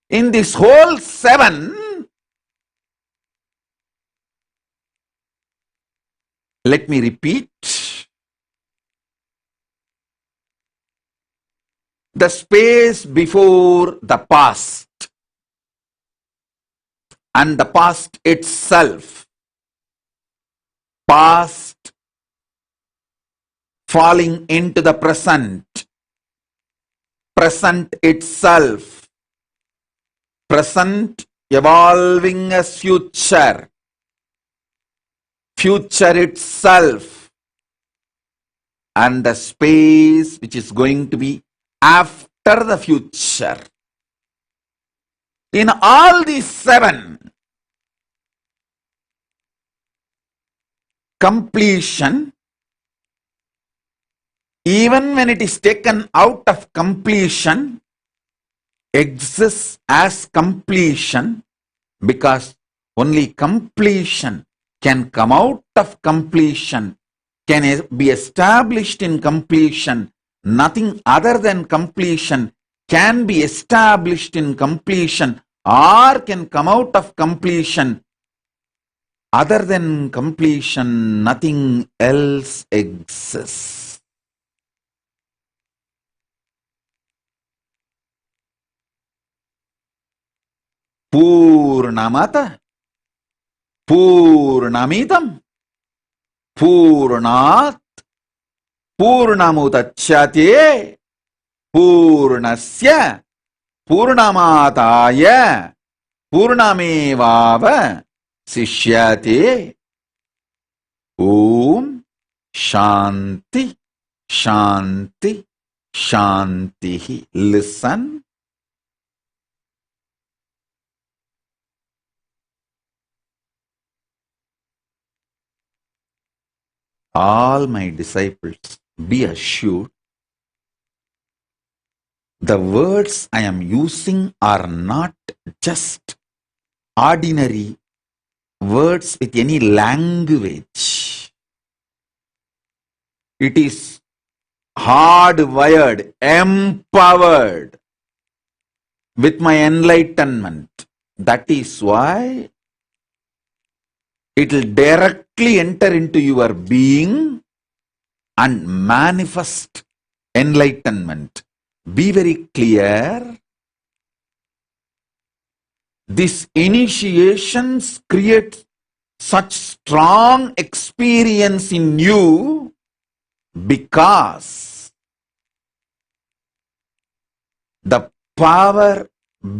In this whole 7, let me repeat. The space before the past and the past itself. Past falling into the present. Present itself. Present evolving as future. Future itself, and the space which is going to be after the future. In all these 7, completion, even when it is taken out of completion, exists as completion, because only completion can come out of completion, can be established in completion. Nothing other than completion can be established in completion or can come out of completion. Other than completion, nothing else exists. Purnamata Purnamidam Purnat Purnamudachyate Purnasya Purnamadaya Purnamevaavashisyate. Om Shaantih Shaantih Shaantih. Listen. All my disciples, be assured, the words I am using are not just ordinary words with any language. It is hardwired, empowered with my enlightenment. That is why it will directly enter into your being and manifest enlightenment. Be very clear. These initiations create such strong experience in you because the power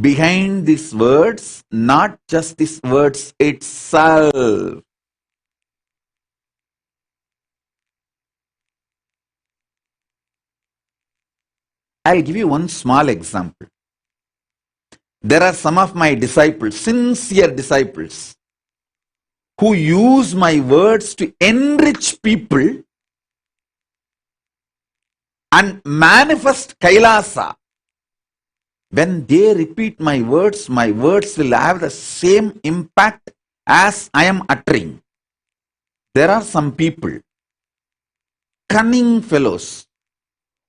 behind these words, not just these words itself. I'll give you one small example. There are some of my disciples, sincere disciples, who use my words to enrich people and manifest Kailasa. When they repeat my words will have the same impact as I am uttering. There are some people, cunning fellows,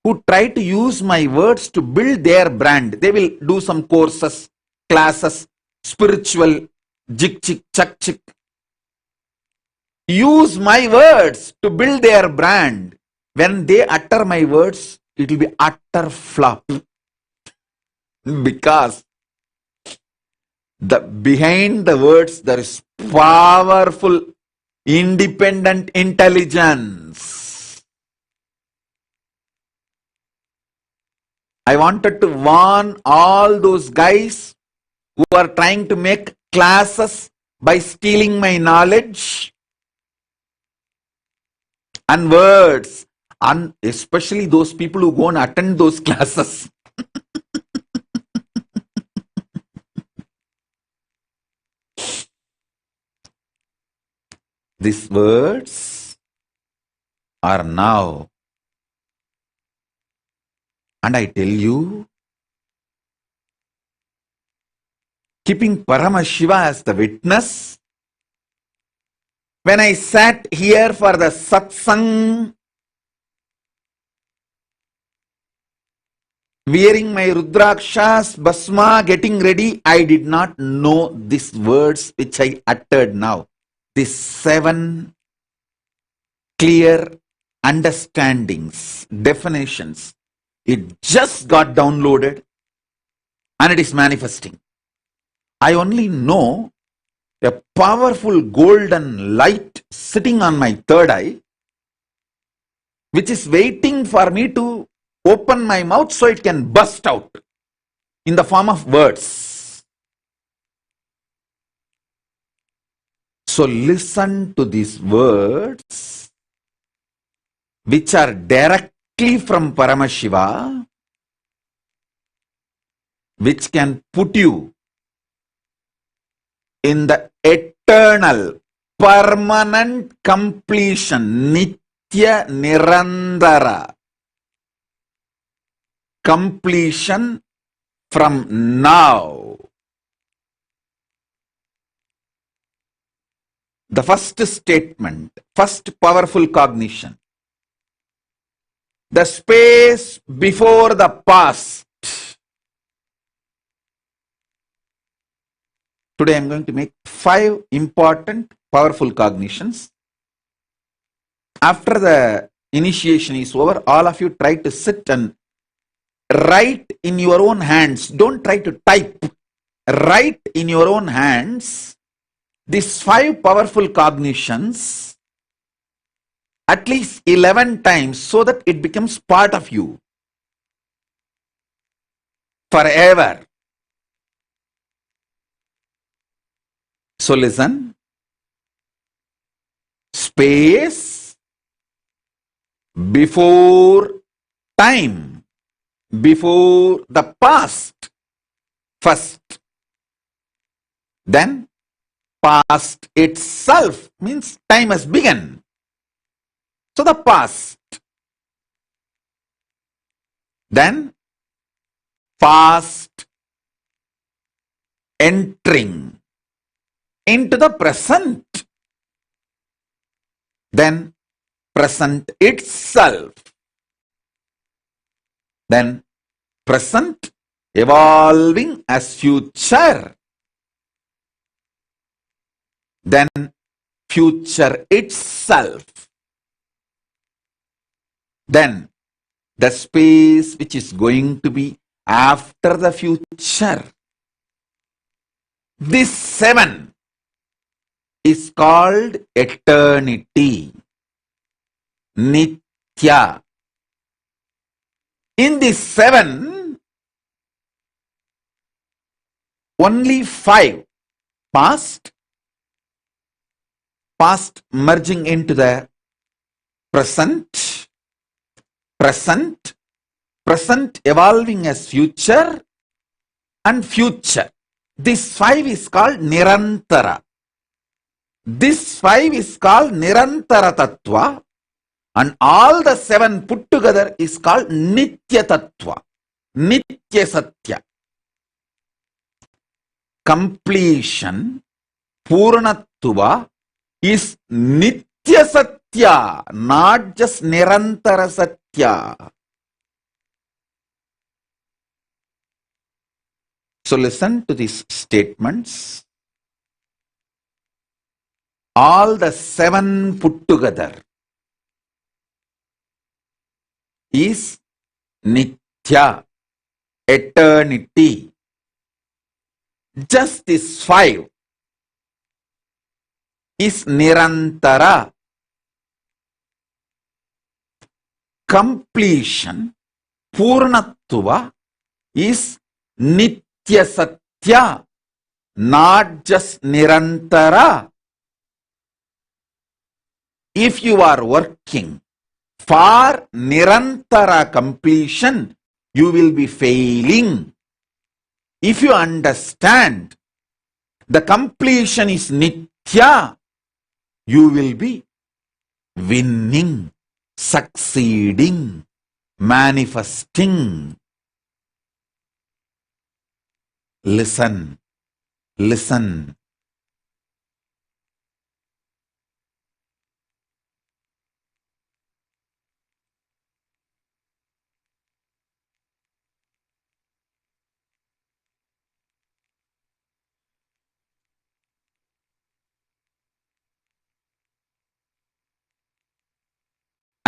who try to use my words to build their brand. They will do some courses, classes, spiritual, jik chik, chak chik. Use my words to build their brand. When they utter my words, it will be utter flop. Because behind the words there is powerful, independent intelligence. I wanted to warn all those guys who are trying to make classes by stealing my knowledge and words, and especially those people who go and attend those classes. These words are now, and I tell you, keeping Paramashiva as the witness, when I sat here for the satsang, wearing my Rudrakshas, Basma, getting ready, I did not know these words which I uttered now. These 7 clear understandings, definitions. It just got downloaded and it is manifesting. I only know a powerful golden light sitting on my third eye, which is waiting for me to open my mouth so it can burst out in the form of words. So listen to these words, which are directly from Paramashiva, which can put you in the eternal, permanent completion, Nithya Nirandara completion from now. The first statement, first powerful cognition. The space before the past. Today I am going to make 5 important powerful cognitions. After the initiation is over, all of you try to sit and write in your own hands. Don't try to type. write in your own hands these 5 powerful cognitions at least 11 times so that it becomes part of you forever. So listen. Space before time, before the past first. Then past itself means time has begun. So the past. Then past entering into the present. Then present itself. Then present evolving as future. Then future itself. Then the space which is going to be after the future. This 7 is called eternity. Nithya. In this 7, only 5 past merging into the present, present evolving as future, and future. This 5 is called Nirantara. This 5 is called Nirantara Tattva, and all the 7 put together is called Nithya Tattva, Nithya Sathya. Completion, Purnatuva, is Nithya Sathya, not just Nirantara Sathya. So listen to these statements. All the 7 put together is Nithya, eternity. Just this 5 is Nirantara. Completion, Purnatuva, is Nithya Sathya, not just Nirantara. If you are working for Nirantara completion, you will be failing. If you understand the completion is Nithya, you will be winning, succeeding, manifesting. Listen, listen.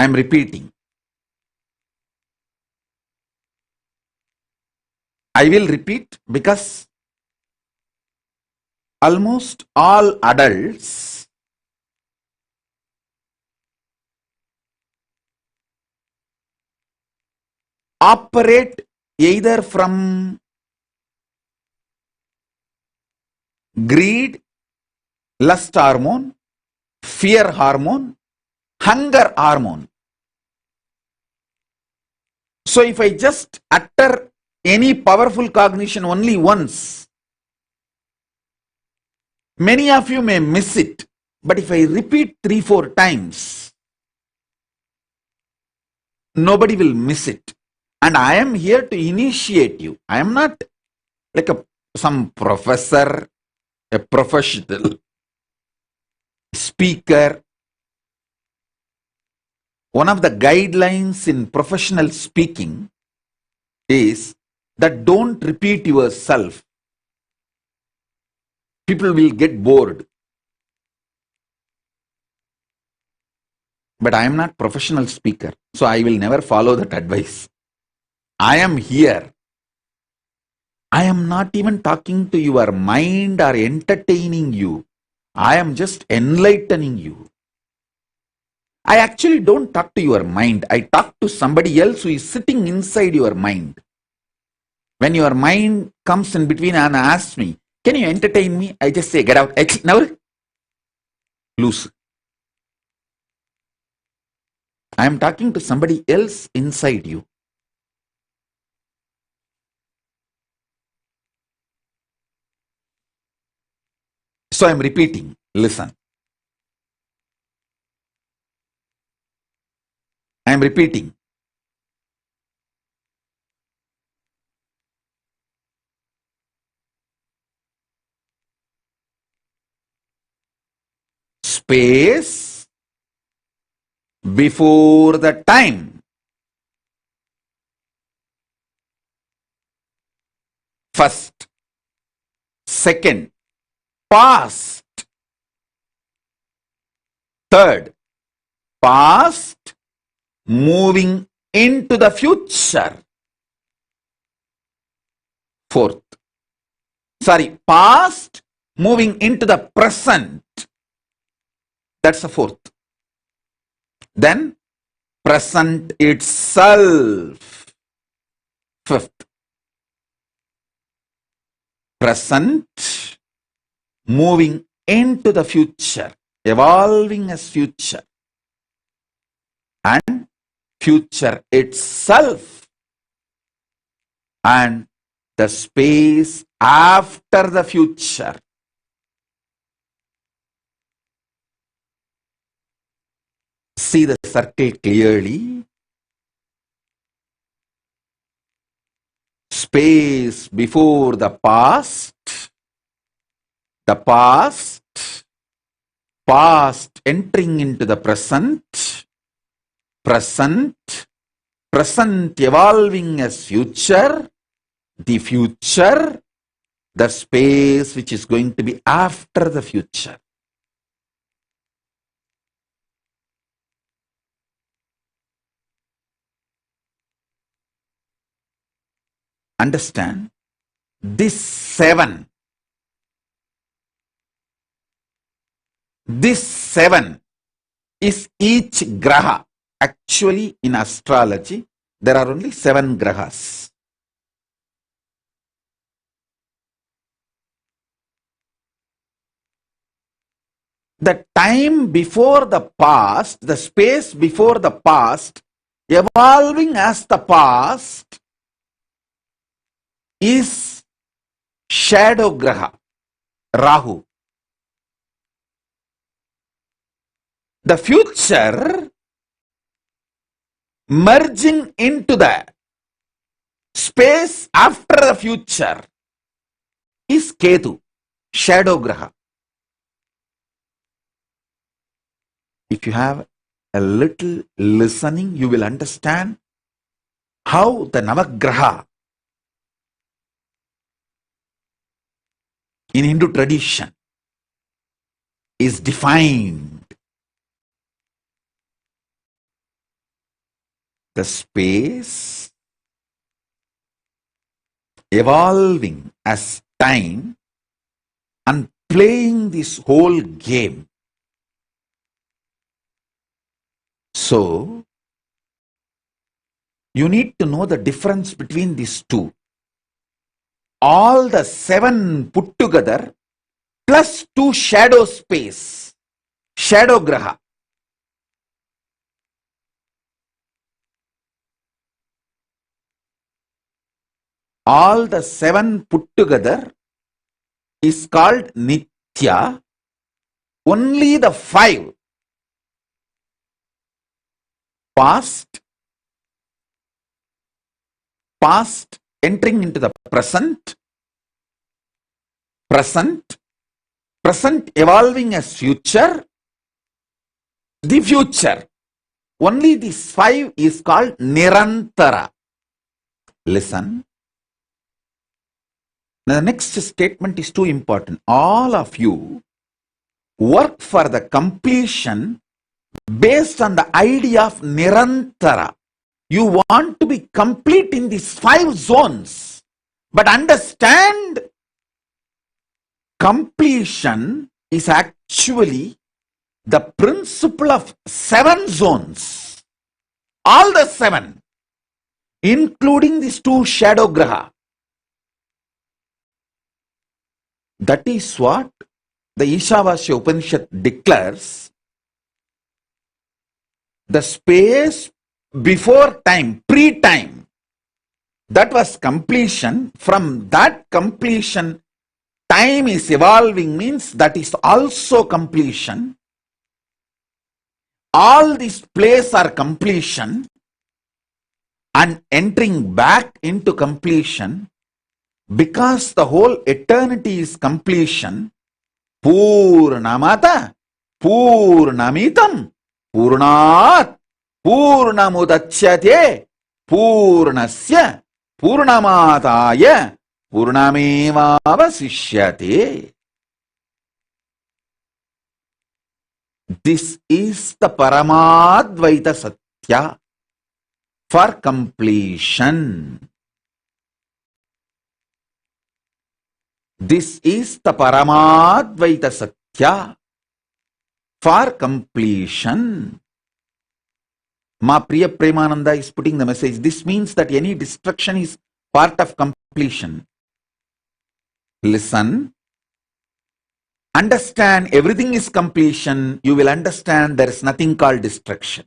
I am repeating. I will repeat because almost all adults operate either from greed, lust hormone, fear hormone, hunger hormone. So if I just utter any powerful cognition only once, many of you may miss it. But if I repeat 3-4 times, nobody will miss it. And I am here to initiate you. I am not like some professor, a professional speaker. One of the guidelines in professional speaking is that don't repeat yourself. People will get bored. But I am not professional speaker, so I will never follow that advice. I am here I am not even talking to your mind or entertaining you. I am just enlightening you. I actually don't talk to your mind. I talk to somebody else who is sitting inside your mind. When your mind comes in between and asks me, can you entertain me? I just say, get out. Now, loose. I am talking to somebody else inside you. So I am repeating. Listen. I am repeating. Space before the time. First. Second. Past. Third. Past moving into the future. Fourth. Past moving into the present. That's the fourth. Then present itself. Fifth. Present moving into the future, evolving as future. And future itself. And the space after the future. See the circle clearly. Space before the past. The past. Past entering into the present. Present. Present evolving as future. The future. The space which is going to be after the future. Understand? This seven is each graha. Actually, in astrology, there are only 7 grahas. The time before the past, the space before the past, evolving as the past, is shadow graha, Rahu. The future merging into the space after the future is Ketu, shadow graha. If you have a little listening, you will understand how the Navagraha in Hindu tradition is defined. The space evolving as time and playing this whole game. So, you need to know the difference between these two. All the 7 put together plus 2 shadow space, shadow graha. All the 7 put together is called Nithya. Only the 5, past entering into the present, present evolving as future, the future. Only this 5 is called Nirantara. Listen. Now the next statement is too important. All of you work for the completion based on the idea of Nirantara. You want to be complete in these 5 zones. But understand, completion is actually the principle of 7 zones. All the 7, including these 2 shadow graha. That is what the Ishavasya Upanishad declares. The space before time, pre-time, that was completion. From that completion, time is evolving, means that is also completion. All these places are completion, and entering back into completion, because the whole eternity is completion. Purnamadah Purnamidam Purnat Purnamudachyate Purnasya Purnamadaya Purnamevaavashisyate. This is the Paramadvaita Satya for completion. This is the Paramadvaita Satya for completion. Ma Priya Premananda is putting the message. This means that any destruction is part of completion. Listen. Understand everything is completion. You will understand there is nothing called destruction.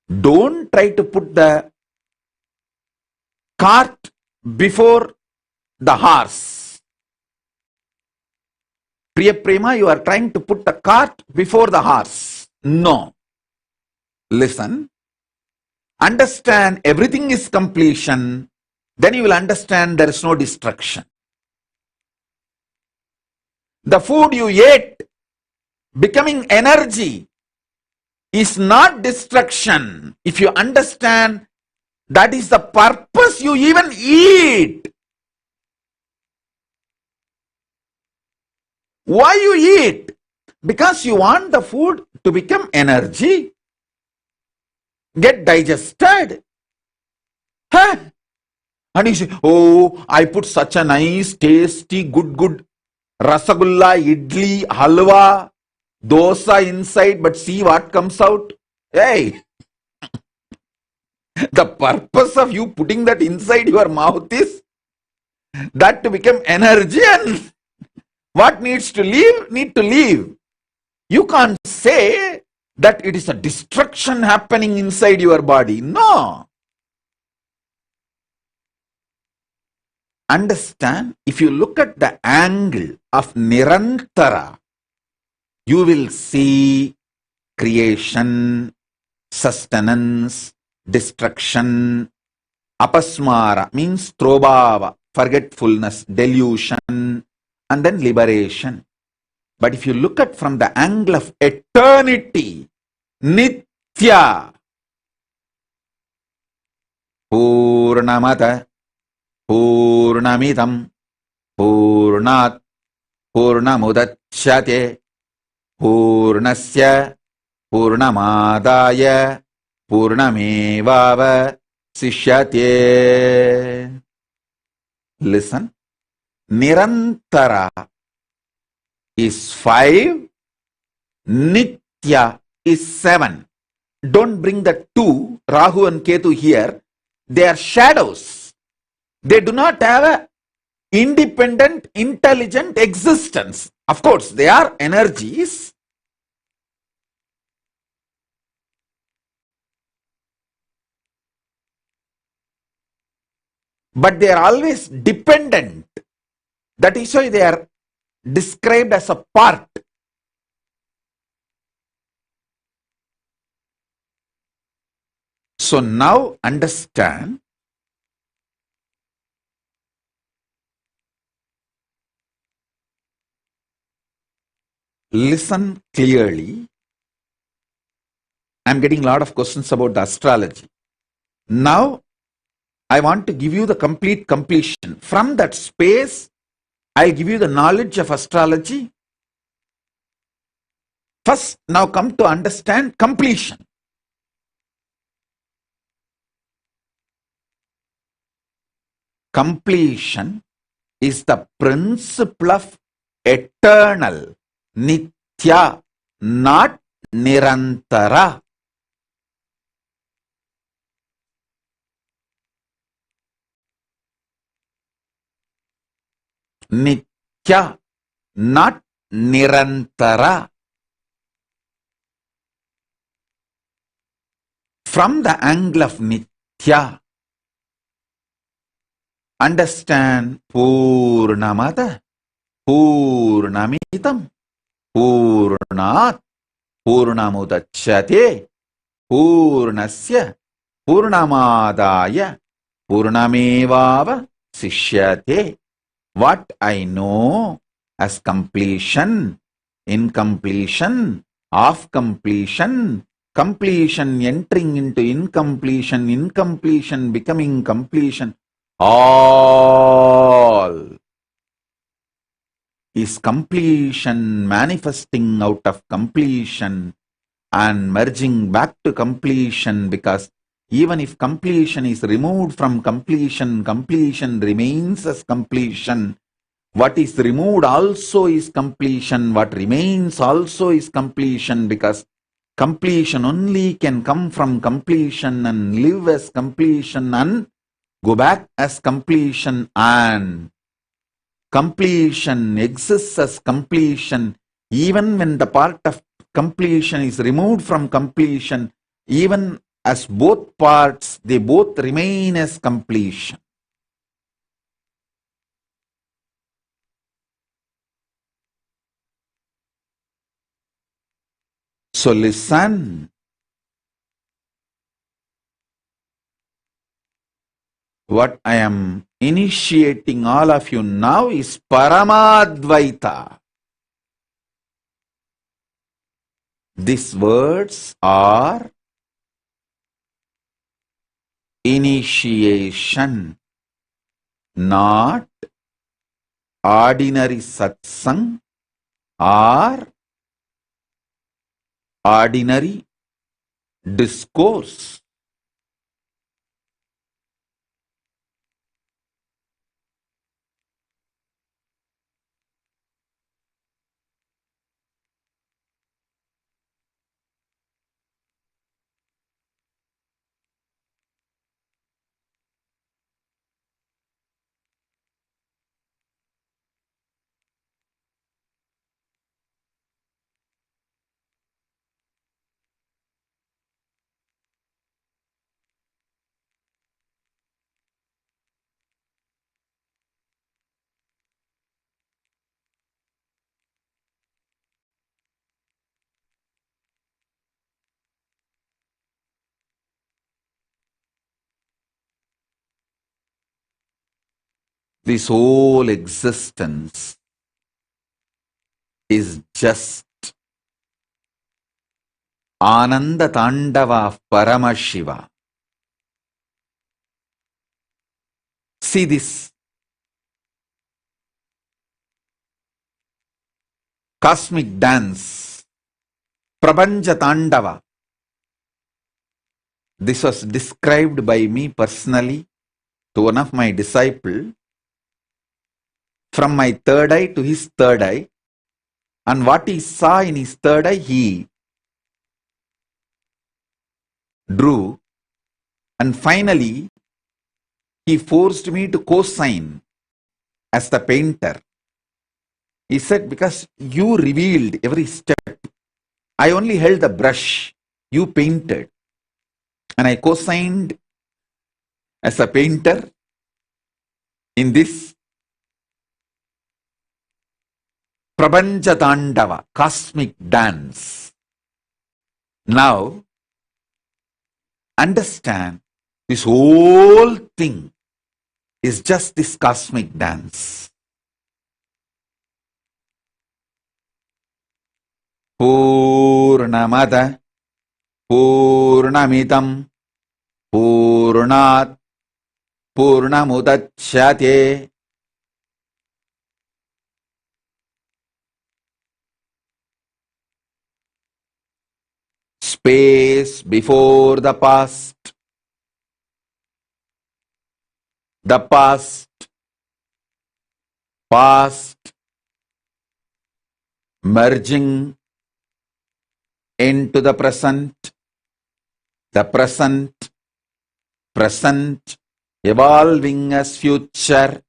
Don't try to put the cart before the horse. Priya Prema, you are trying to put the cart before the horse. No. Listen. Understand everything is completion. Then you will understand there is no destruction. The food you ate becoming energy is not destruction. If you understand that is the purpose you even eat. Why you eat? Because you want the food to become energy, get digested. Huh? And you say, oh, I put such a nice, tasty, good rasagulla, idli, halwa, dosa inside, but see what comes out. Hey, the purpose of you putting that inside your mouth is that to become energy, and what needs to leave, need to leave. You can't say that it is a destruction happening inside your body. No. Understand, if you look at the angle of Nirantara, you will see creation, sustenance, destruction, apasmara means trobhava, forgetfulness, delusion, and then liberation. But if you look at from the angle of eternity, Nithya, Purnamadah Purnamidam Purnat Purnamudachyate Purnasya Purnamadaya Purnamevaavashisyate. Listen. Nirantara is 5, Nithya is 7. Don't bring the 2, Rahu and Ketu here. They are shadows. They do not have an independent, intelligent existence. Of course, they are energies. But they are always dependent. That is why they are described as a part. So now understand, listen clearly. I am getting a lot of questions about the astrology. Now, I want to give you the complete completion. From that space, I'll give you the knowledge of astrology. First, now come to understand completion. completion is the principle of eternal, Nithya, not Nirantara. Nithya, not Nirantara. From the angle of Nithya, understand Purnamadah Purnamidam Purnat Purnamudachyate Purnasya Purnamadaya Purnamevaavashisyate. What I know as completion, incompletion, of completion, completion entering into incompletion, incompletion becoming completion, all is completion manifesting out of completion and merging back to completion, because even if completion is removed from completion, completion remains as completion. What is removed also is completion. What remains also is completion, because completion only can come from completion and live as completion and go back as completion, and completion exists as completion even when the part of completion is removed from completion. Even as both parts, they both remain as completion. So listen. What I am initiating all of you now is Paramadvaita. These words are initiation, not ordinary satsang or ordinary discourse. This whole existence is just Ananda Tandava of Paramashiva. See this cosmic dance, Prabanja Tandava. This was described by me personally to one of my disciples, from my third eye to his third eye, and what he saw in his third eye he drew, and finally he forced me to co-sign as the painter. He said, because you revealed every step, I only held the brush, you painted, and I co-signed as a painter in this Prabanja Tandava, cosmic dance. Now, understand, this whole thing is just this cosmic dance. Purnamadah Purnamidam Purnat Purnamudachyate. Space before the past, the past, past, merging into the present, present, evolving as future,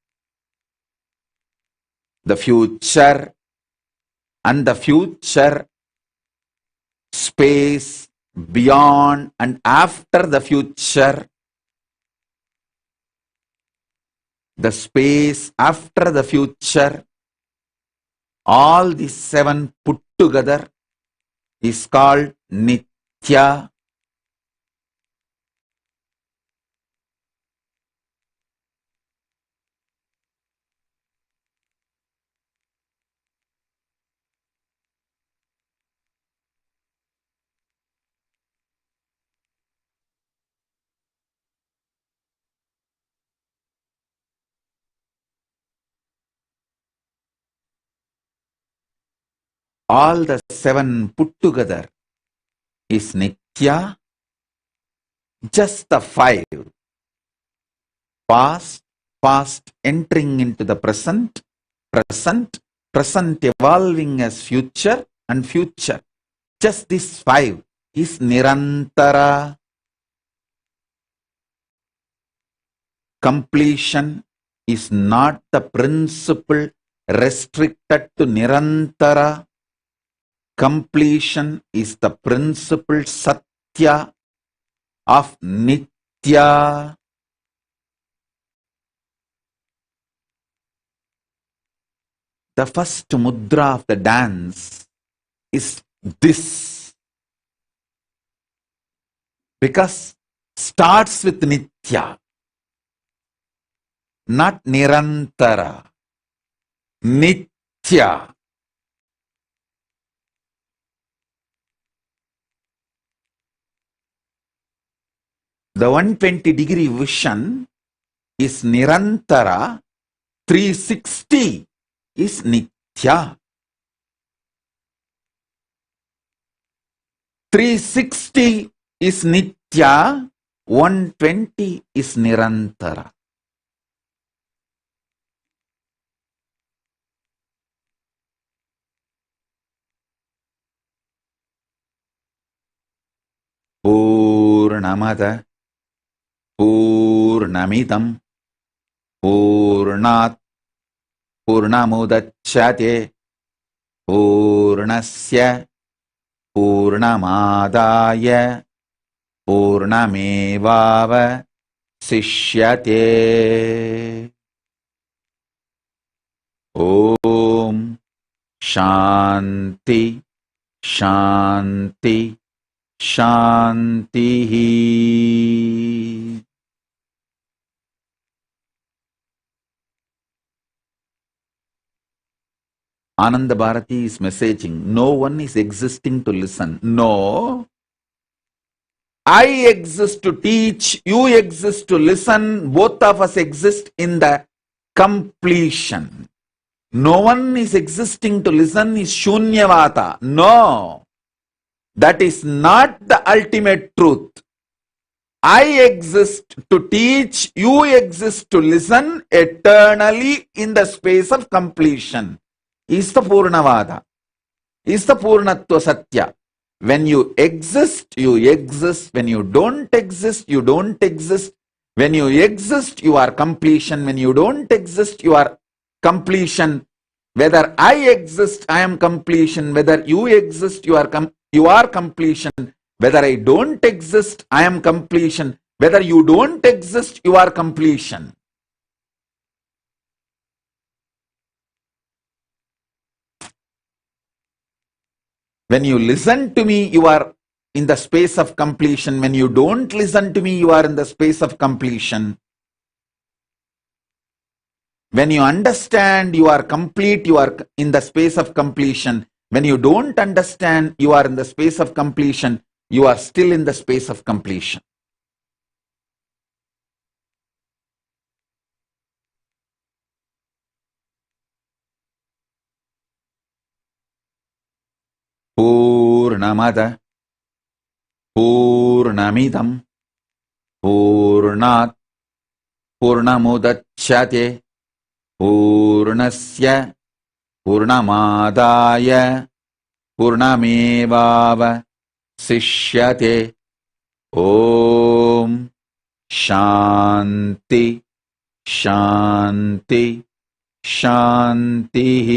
the future, and the future, space, beyond and after the future, the space after the future, all these seven put together is called Nithya. All the seven put together is Nithya. Just the five. Past, past entering into the present, present, present evolving as future and future. Just these five is Nirantara. Completion is not the principle restricted to Nirantara. Completion is the principle Satya of Nithya. The first mudra of the dance is this. Because starts with Nithya, not Nirantara. Nithya. The 120-degree vision is Nirantara, 360 is Nithya. 360 is Nithya, 120 is Nirantara. Purnamadah Purnamidam Purnat Purnamudachyate Purnasya Purnamadaya Purnamevaavashisyate. Om Shaantih Shaantih Shaantih. Ananda Bharati is messaging, no one is existing to listen. No. I exist to teach, you exist to listen, both of us exist in the completion. No one is existing to listen is Shunyavata. No. That is not the ultimate truth. I exist to teach, you exist to listen eternally in the space of completion. Is the Purnavada. Is the Purnatva Sathya. When you exist, you exist. When you don't exist, you don't exist. When you exist, you are completion. When you don't exist, you are completion. Whether I exist, I am completion. Whether you exist, you are completion. Whether I don't exist, I am completion. Whether you don't exist, you are completion. When you listen to me, you are in the space of completion. When you don't listen to me, you are in the space of completion. When you understand, you are complete, you are in the space of completion. When you don't understand, you are in the space of completion. You are still in the space of completion. Purnamadah Purnamidam Purnat Purnamudachyate Purnasya Purnamadaya Purnamevaavashisyate. Om Shaantih Shaantih Shaantih.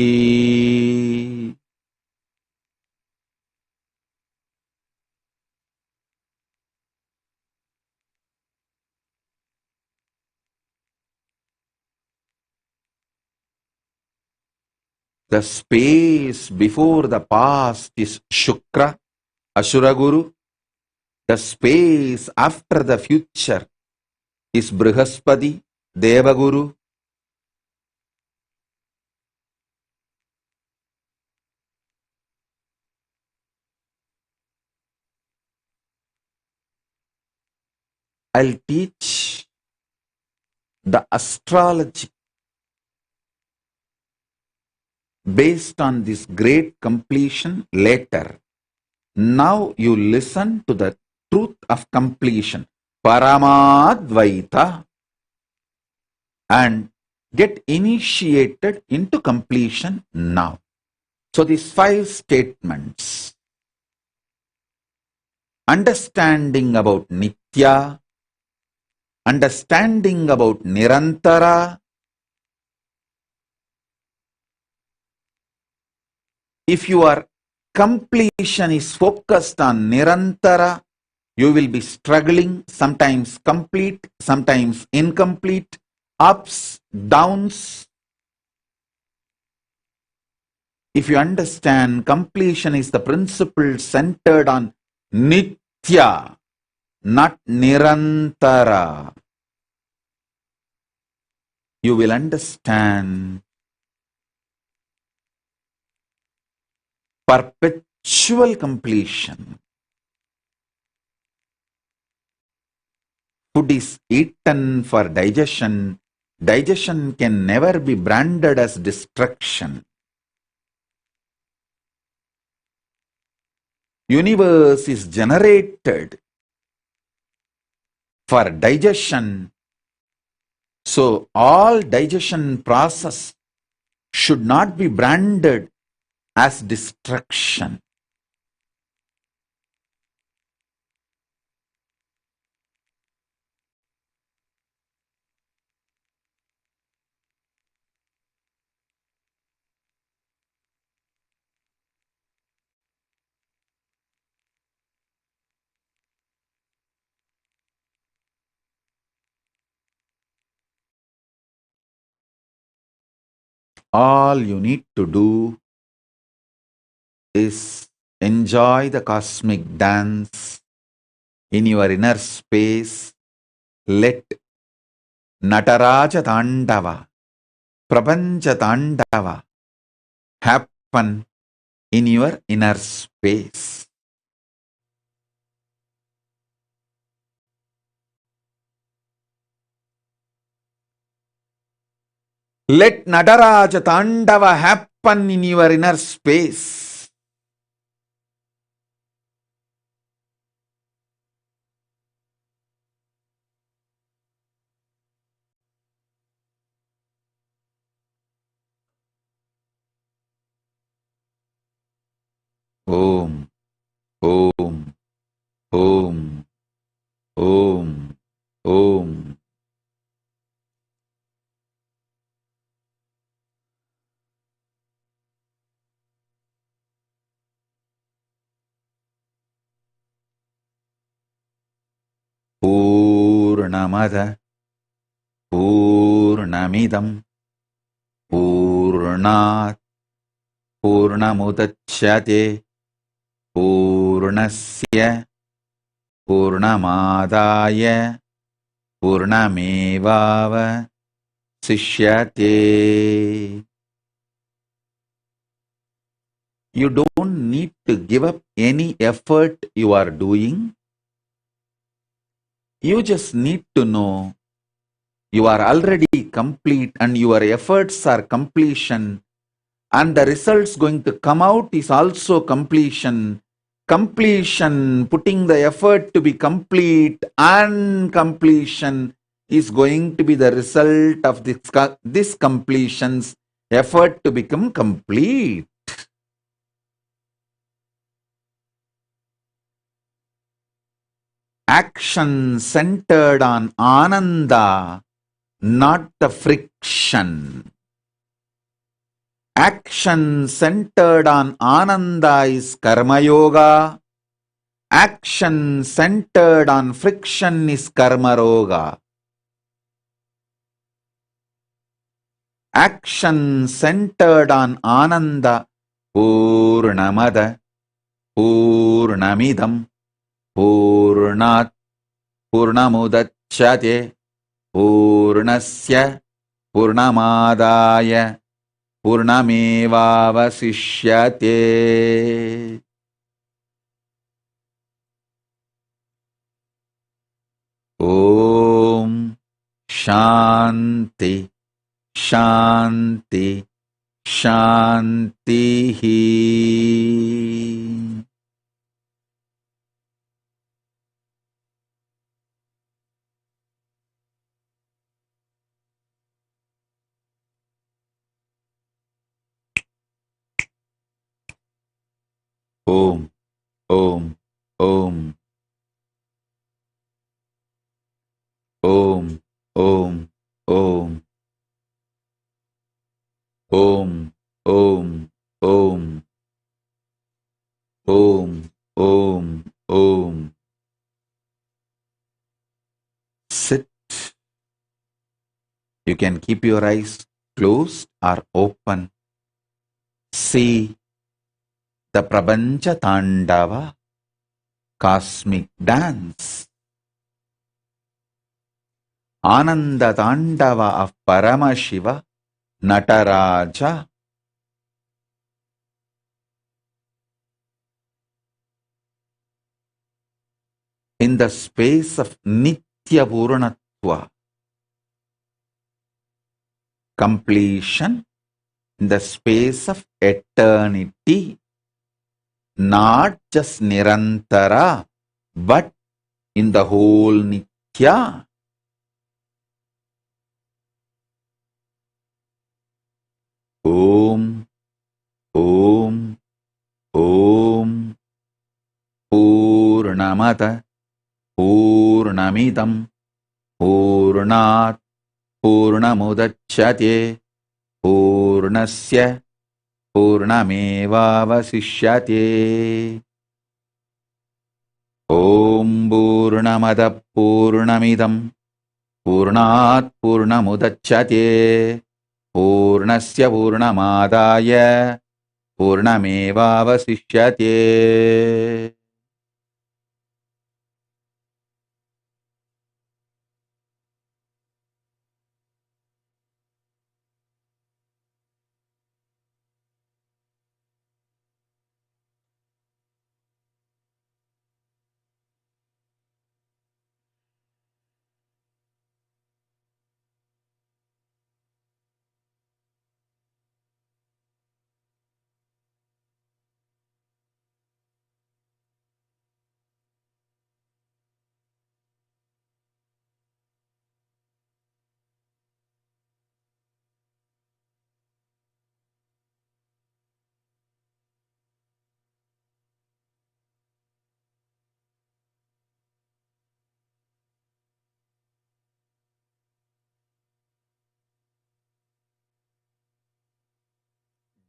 The space before the past is Shukra, Ashura Guru. The space after the future is Brihaspati, Devaguru. I'll teach the astrology based on this great completion later. Now you listen to the truth of completion, Paramadvaita, and get initiated into completion now. So these 5 statements, understanding about Nithya, understanding about Nirantara. If your completion is focused on Nirantara, you will be struggling, sometimes complete, sometimes incomplete, ups, downs. If you understand completion is the principle centered on Nithya, not Nirantara, you will understand perpetual completion. Food is eaten for digestion. Digestion can never be branded as destruction. Universe is generated for digestion. So all digestion process should not be branded as destruction. All you need to do is enjoy the cosmic dance in your inner space. Let Nataraja Tandava, Prapancha Tandava happen in your inner space. Let Nataraja Tandava happen in your inner space. Om, Om, Om, Om, Om. Purnamadah Purnamidam Purnat Purnamudachyate Purnasya Purnamadaya Purnamevaavashisyate. You don't need to give up any effort you are doing. You just need to know you are already complete and your efforts are completion, and the results going to come out is also completion. Completion, putting the effort to be complete, and completion is going to be the result of this completion's effort to become complete. Action centered on Ananda, not the friction. Action centered on Ananda is Karma Yoga. Action centered on friction is Karma Roga. Action centered on Ananda, Purnamada, Purnamidam, Purnat Purnamudachyate, Purnasya Purnamadaya, Purnamevaavashisyate. Om Shaantih, Shaantih, Shaantih. Om, Om, Om. Om, Om, Om. Om, Om, Om. Om, Om, Om. Sit. You can keep your eyes closed or open. See the Prapancha Tandava, cosmic dance. Ananda Tandava of Paramashiva, Nataraja. In the space of Nithya Purnatva, completion, in the space of eternity, not just Nirantara, but in the whole Nithya. Om, Om, Om. Purnamadah Purnamidam, Purnat Purnamudachyate, Purnasya Purnamevaavashisyate. Om Purnamadah Purnamidam, Purnat Purnamudachyate, Purnasya Purnamadaya, Purnamevaavashisyate.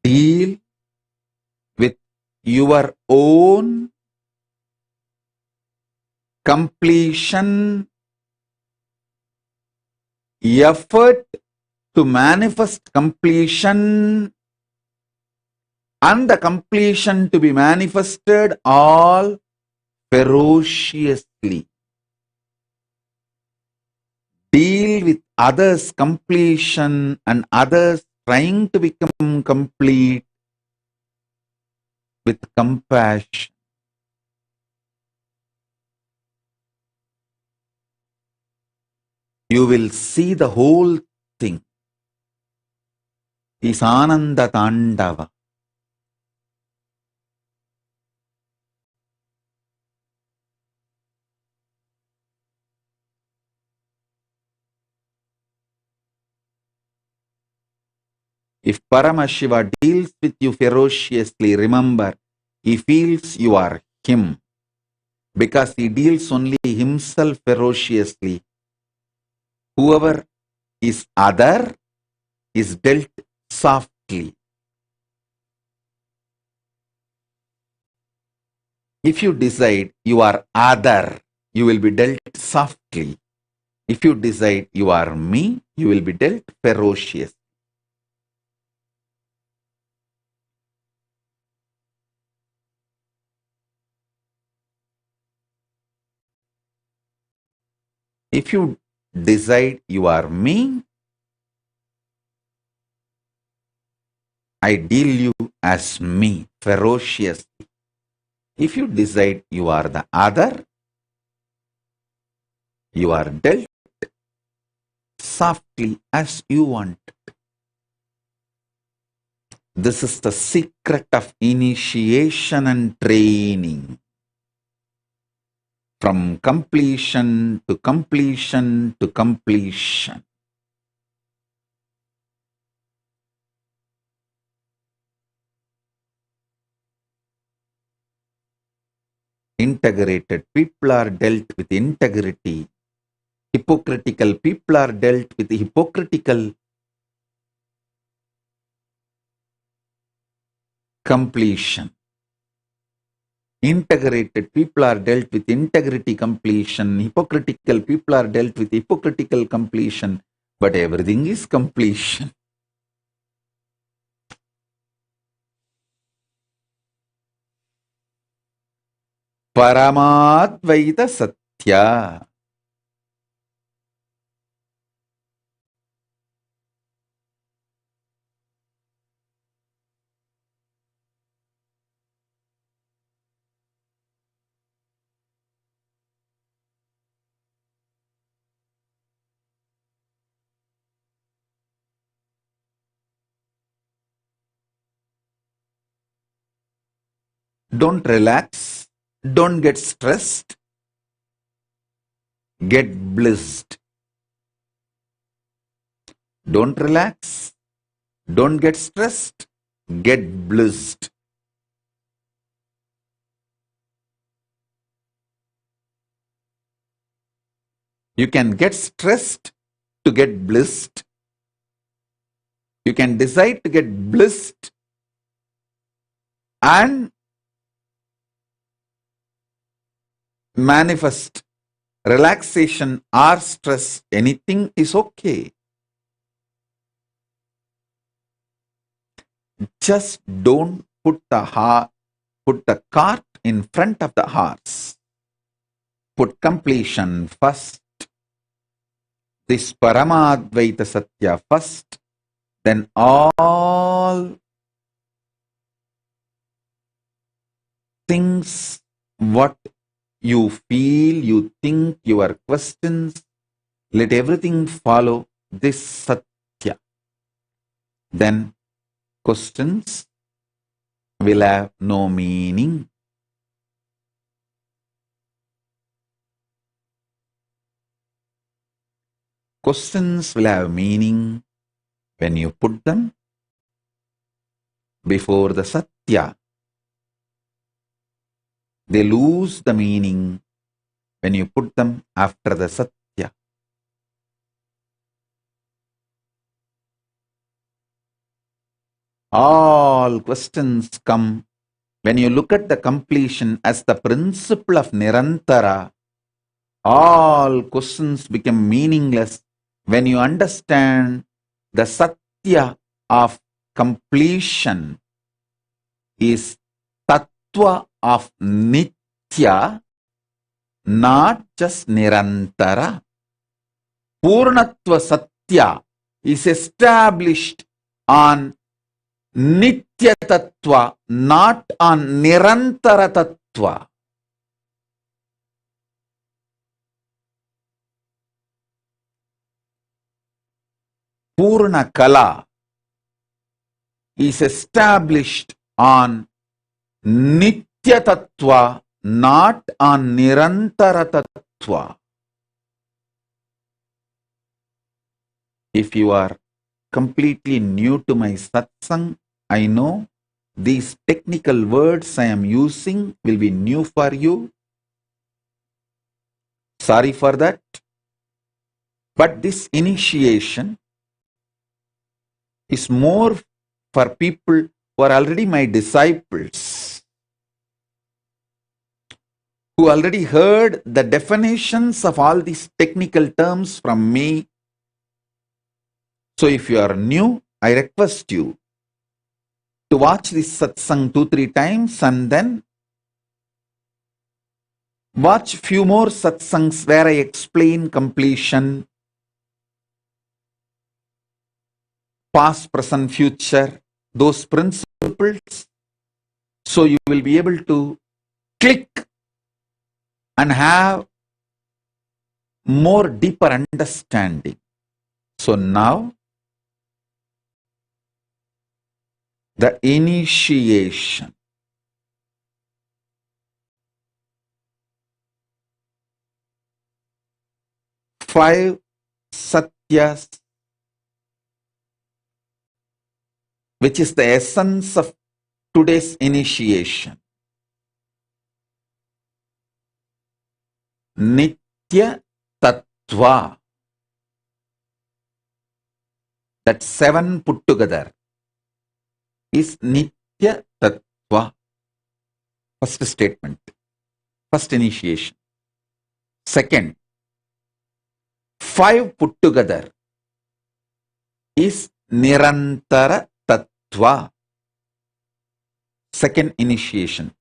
Deal with your own completion, effort to manifest completion, and the completion to be manifested all ferociously. Deal with others' completion and others trying to become complete with compassion. You will see the whole thing is Ananda Tandava. If Paramashiva deals with you ferociously, remember, he feels you are him. Because he deals only himself ferociously. Whoever is other is dealt softly. If you decide you are other, you will be dealt softly. If you decide you are me, you will be dealt ferocious. If you decide you are me, I deal you as me, ferociously. If you decide you are the other, you are dealt softly as you want. This is the secret of initiation and training. From completion to completion to completion. Integrated people are dealt with integrity. Hypocritical people are dealt with hypocritical completion. Integrated people are dealt with integrity completion. Hypocritical people are dealt with hypocritical completion. But everything is completion. Paramadvaita Sathya. Don't relax. Don't get stressed. Get blissed. Don't relax. Don't get stressed. Get blissed. You can get stressed to get blissed. You can decide to get blissed and manifest relaxation or stress. Anything is okay. Just don't put the cart in front of the horse. Put completion first. This Paramadvaita Satya first. Then all things, what you feel, you think, your questions, let everything follow this Satya. Then questions will have no meaning. Questions will have meaning when you put them before the Satya. They lose the meaning when you put them after the Satya. All questions come when you look at the completion as the principle of Nirantara. All questions become meaningless when you understand the Satya of completion is Tattva of Nithya, not just Nirantara. Purnatva Satya is established on Nithya Tattva, not on Nirantara Tattva. Purna Kala is established on Nithya Tattva, not on Nirantara Tattva. If you are completely new to my satsang. I know these technical words I am using will be new for you. Sorry for that. But this initiation is more for people who are already my disciples, who already heard the definitions of all these technical terms from me. So if you are new, I request you to watch this satsang 2-3 times and then watch few more satsangs where I explain completion, past, present, future, those principles. So you will be able to click and have more deeper understanding. So now, the initiation. Five Satyas, which is the essence of today's initiation. Nithya Tattva. That 7 put together is Nithya Tattva. First statement, first initiation. Second, 5 put together is Nirantara Tattva. Second initiation,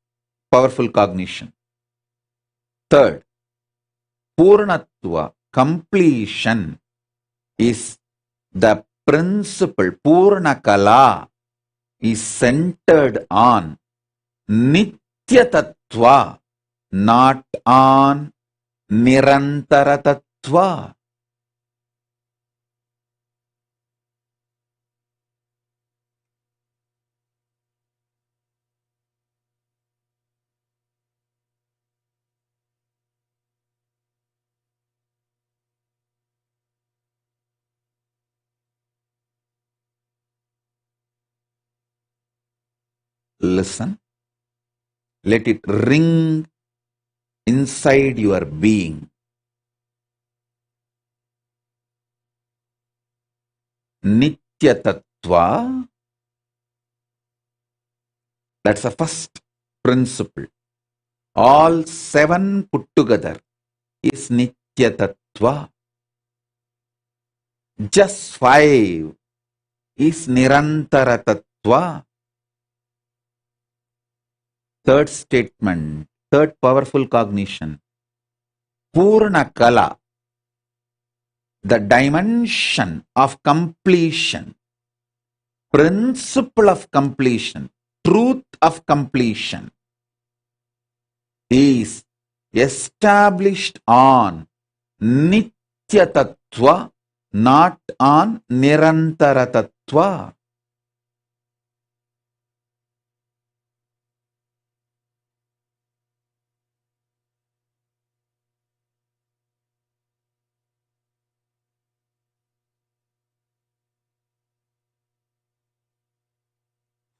powerful cognition. Third, Purnatva, completion, is the principle. Purnakala is centered on Nithya Tattva, not on Nirantara Tattva. Listen, let it ring inside your being. Nithya Tattva, that's the first principle. All 7 put together is Nithya Tattva. Just 5 is Nirantara Tattva. Third statement, third powerful cognition. Purnakala, the dimension of completion, principle of completion, truth of completion, is established on Nithya Tattva, not on Nirantara Tattva.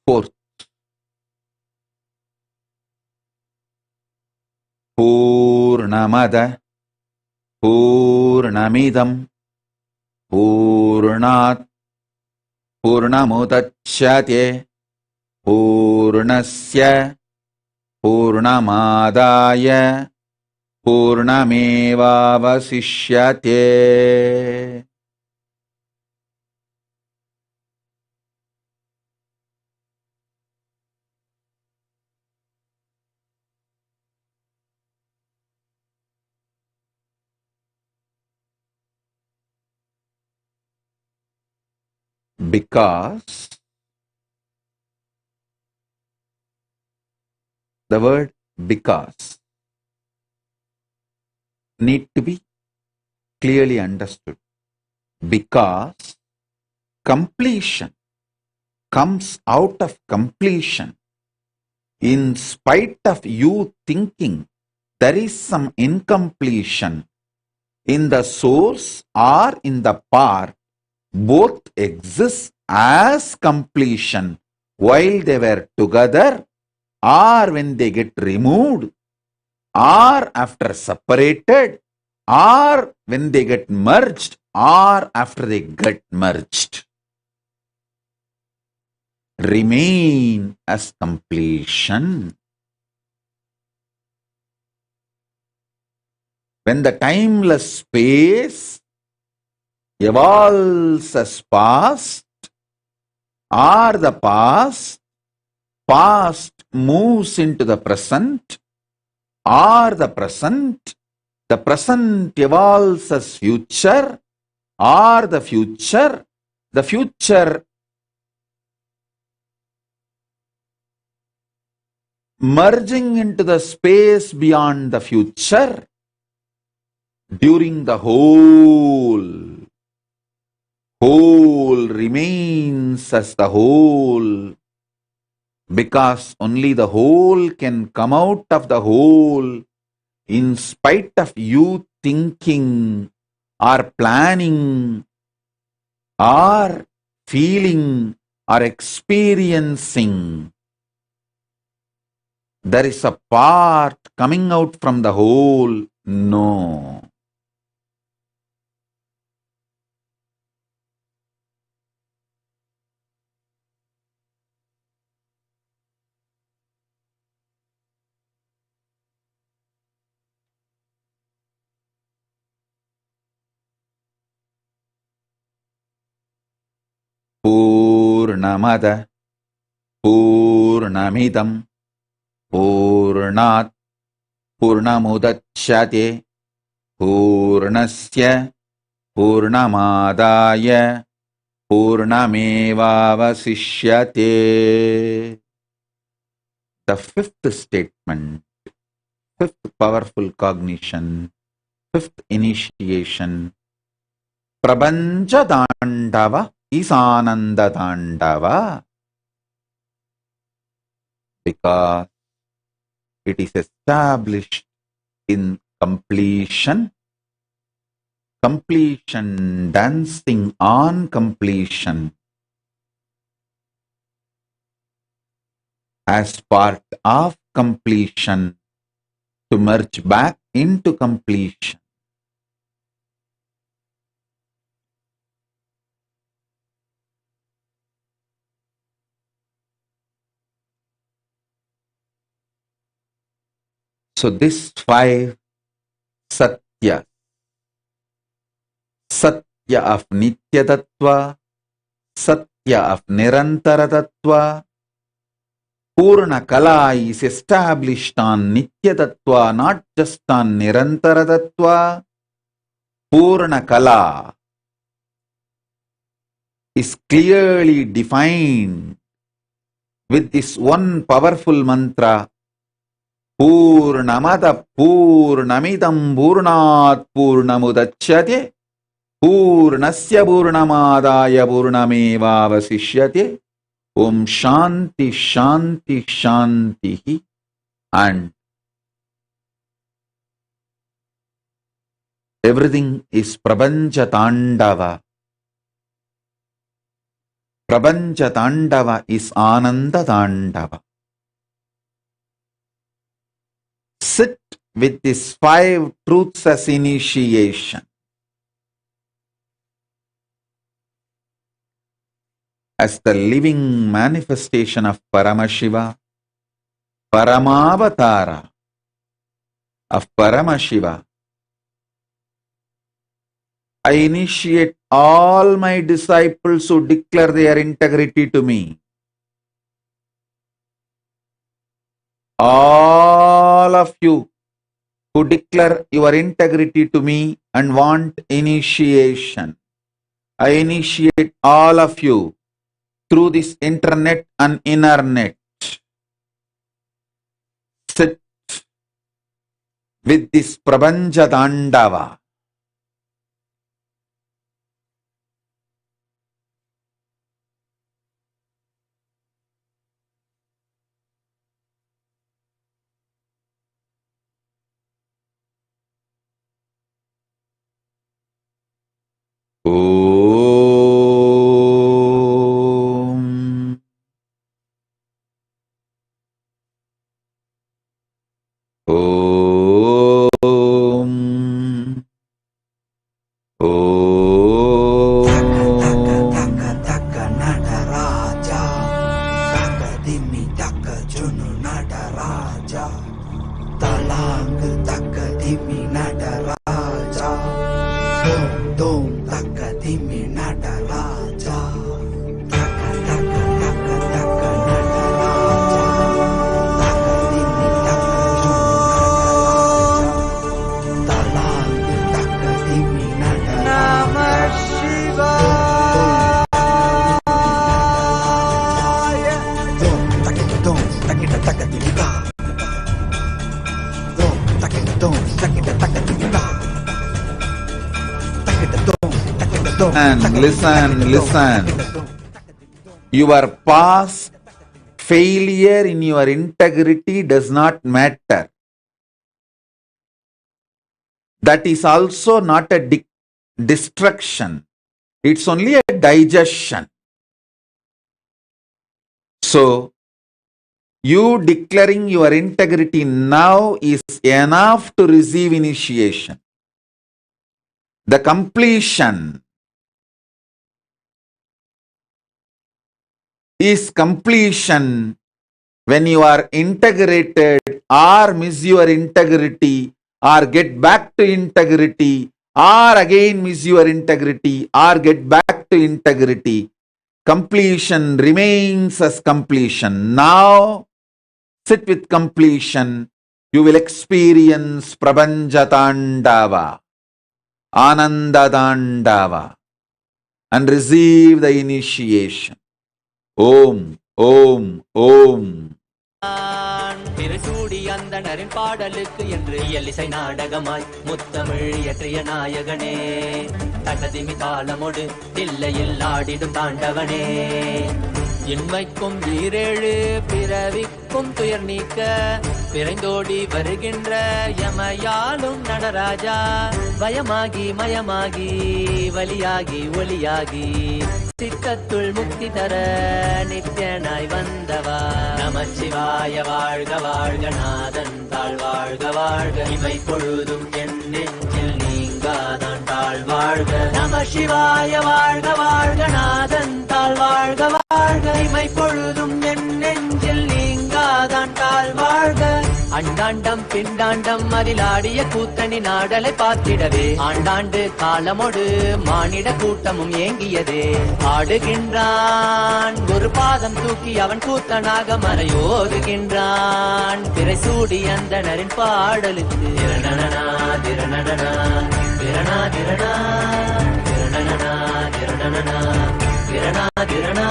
Fourth, Purnamadah Purnamidam Purnat Purnamudachyate Purnasya Purnamadaya Purnamevaavashisyate. Because the word because need to be clearly understood. Because completion comes out of completion. In spite of you thinking there is some incompletion in the source or in the part, both exist as completion while they were together, or when they get removed, or after separated, or when they get merged, or after they get merged. Remain as completion. When the timeless space evolves as past, or the past moves into the present, or the present evolves as future, or the future merging into the space beyond the future, during the whole remains as the whole, because only the whole can come out of the whole, in spite of you thinking or planning or feeling or experiencing. There is a part coming out from the whole. No. Purnamadah Purnamidam Purnat Purnamudachyate Purnasya Purnamadaya Purnamevaavashisyate. The fifth statement, fifth powerful cognition, fifth initiation. Prabanja Dandava is Ananda Dandava, because it is established in completion, dancing on completion, as part of completion, to merge back into completion. So this five Sathya, Satya of Nithya Tattva, Satya of Nirantara Tattva, Purna Kala is established on Nithya Tattva, not just on Nirantara Tattva. Purna Kala is clearly defined with this one powerful mantra, Purnamadah Purnamidam Purnat Purnamudachyate Purnasya Purnamadaya Purnamevaavashisyate. Om Shanti Shanti Shanti. And everything is Prabanja Tandava. Prabanja Tandava is Ananda Tandava. Sit with these five truths as initiation. As the living manifestation of Paramashiva, Paramavatara of Paramashiva, I initiate all my disciples who declare their integrity to me. All of you who declare your integrity to me and want initiation, I initiate all of you through this internet and inner net. Sit with this Prabanja Dandava. Oh. Listen. Your past failure in your integrity does not matter. That is also not a destruction. It's only a digestion. So, you declaring your integrity now is enough to receive initiation. The completion is completion when you are integrated or miss your integrity or get back to integrity or again miss your integrity or get back to integrity. Completion remains as completion. Now, sit with completion. You will experience Prabhanjatandava, Anandadandava, and receive the initiation. Om, Om, Om. திருசூடி அந்தணரின் பாடலுக்கு என்று இயலிசை நாடகமாய் முத்தமிழ் இயற்றிய நாயகனே, தகதிமி தாளமொடு தில்லையில் ஆடிடும் தாண்டவனே, இன்மைக்கும் ஈரேழு பிறவிக்கும் துயர் நீக்க விரைந்தோடி வருகின்ற யமையாலும் நடராஜா, பயமாகி மயமாகி வலியாகி ஒலியாகி சித்தத்துள் முக்தி தர நித்யனாய் வந்தவா, நமச்சிவாய வாழ்க வாழ்க நாதன் தாழ் வாழ்க வாழ்க, இவை பொழுதும் என் நெஞ்சில் நீங்காதான் தாழ் வாழ்க, நமசிவாய வாழ்க வாழ்க நாதன் தாழ் வாழ்க வாழ்க, இவை பொழுதும் என் நெஞ்சில் நீங்காதான் தாழ் வாழ்க. அண்டாண்டம் பிண்டாண்டம் அதிலாடிய கூத்தணி நாடலை பார்த்திடவே ஆண்டாண்டு காலமோடு மானிட கூட்டமும் ஏங்கியதே, ஆடுகின்றான் ஒரு பாதம் தூக்கி அவன் கூத்தனாக மறையோதுகின்றான், திரைசூடி அந்தணரின் பாடலுக்கு திரணனா திரணனா திரணா திரணா திரணனா திரணனா திரணா திரணா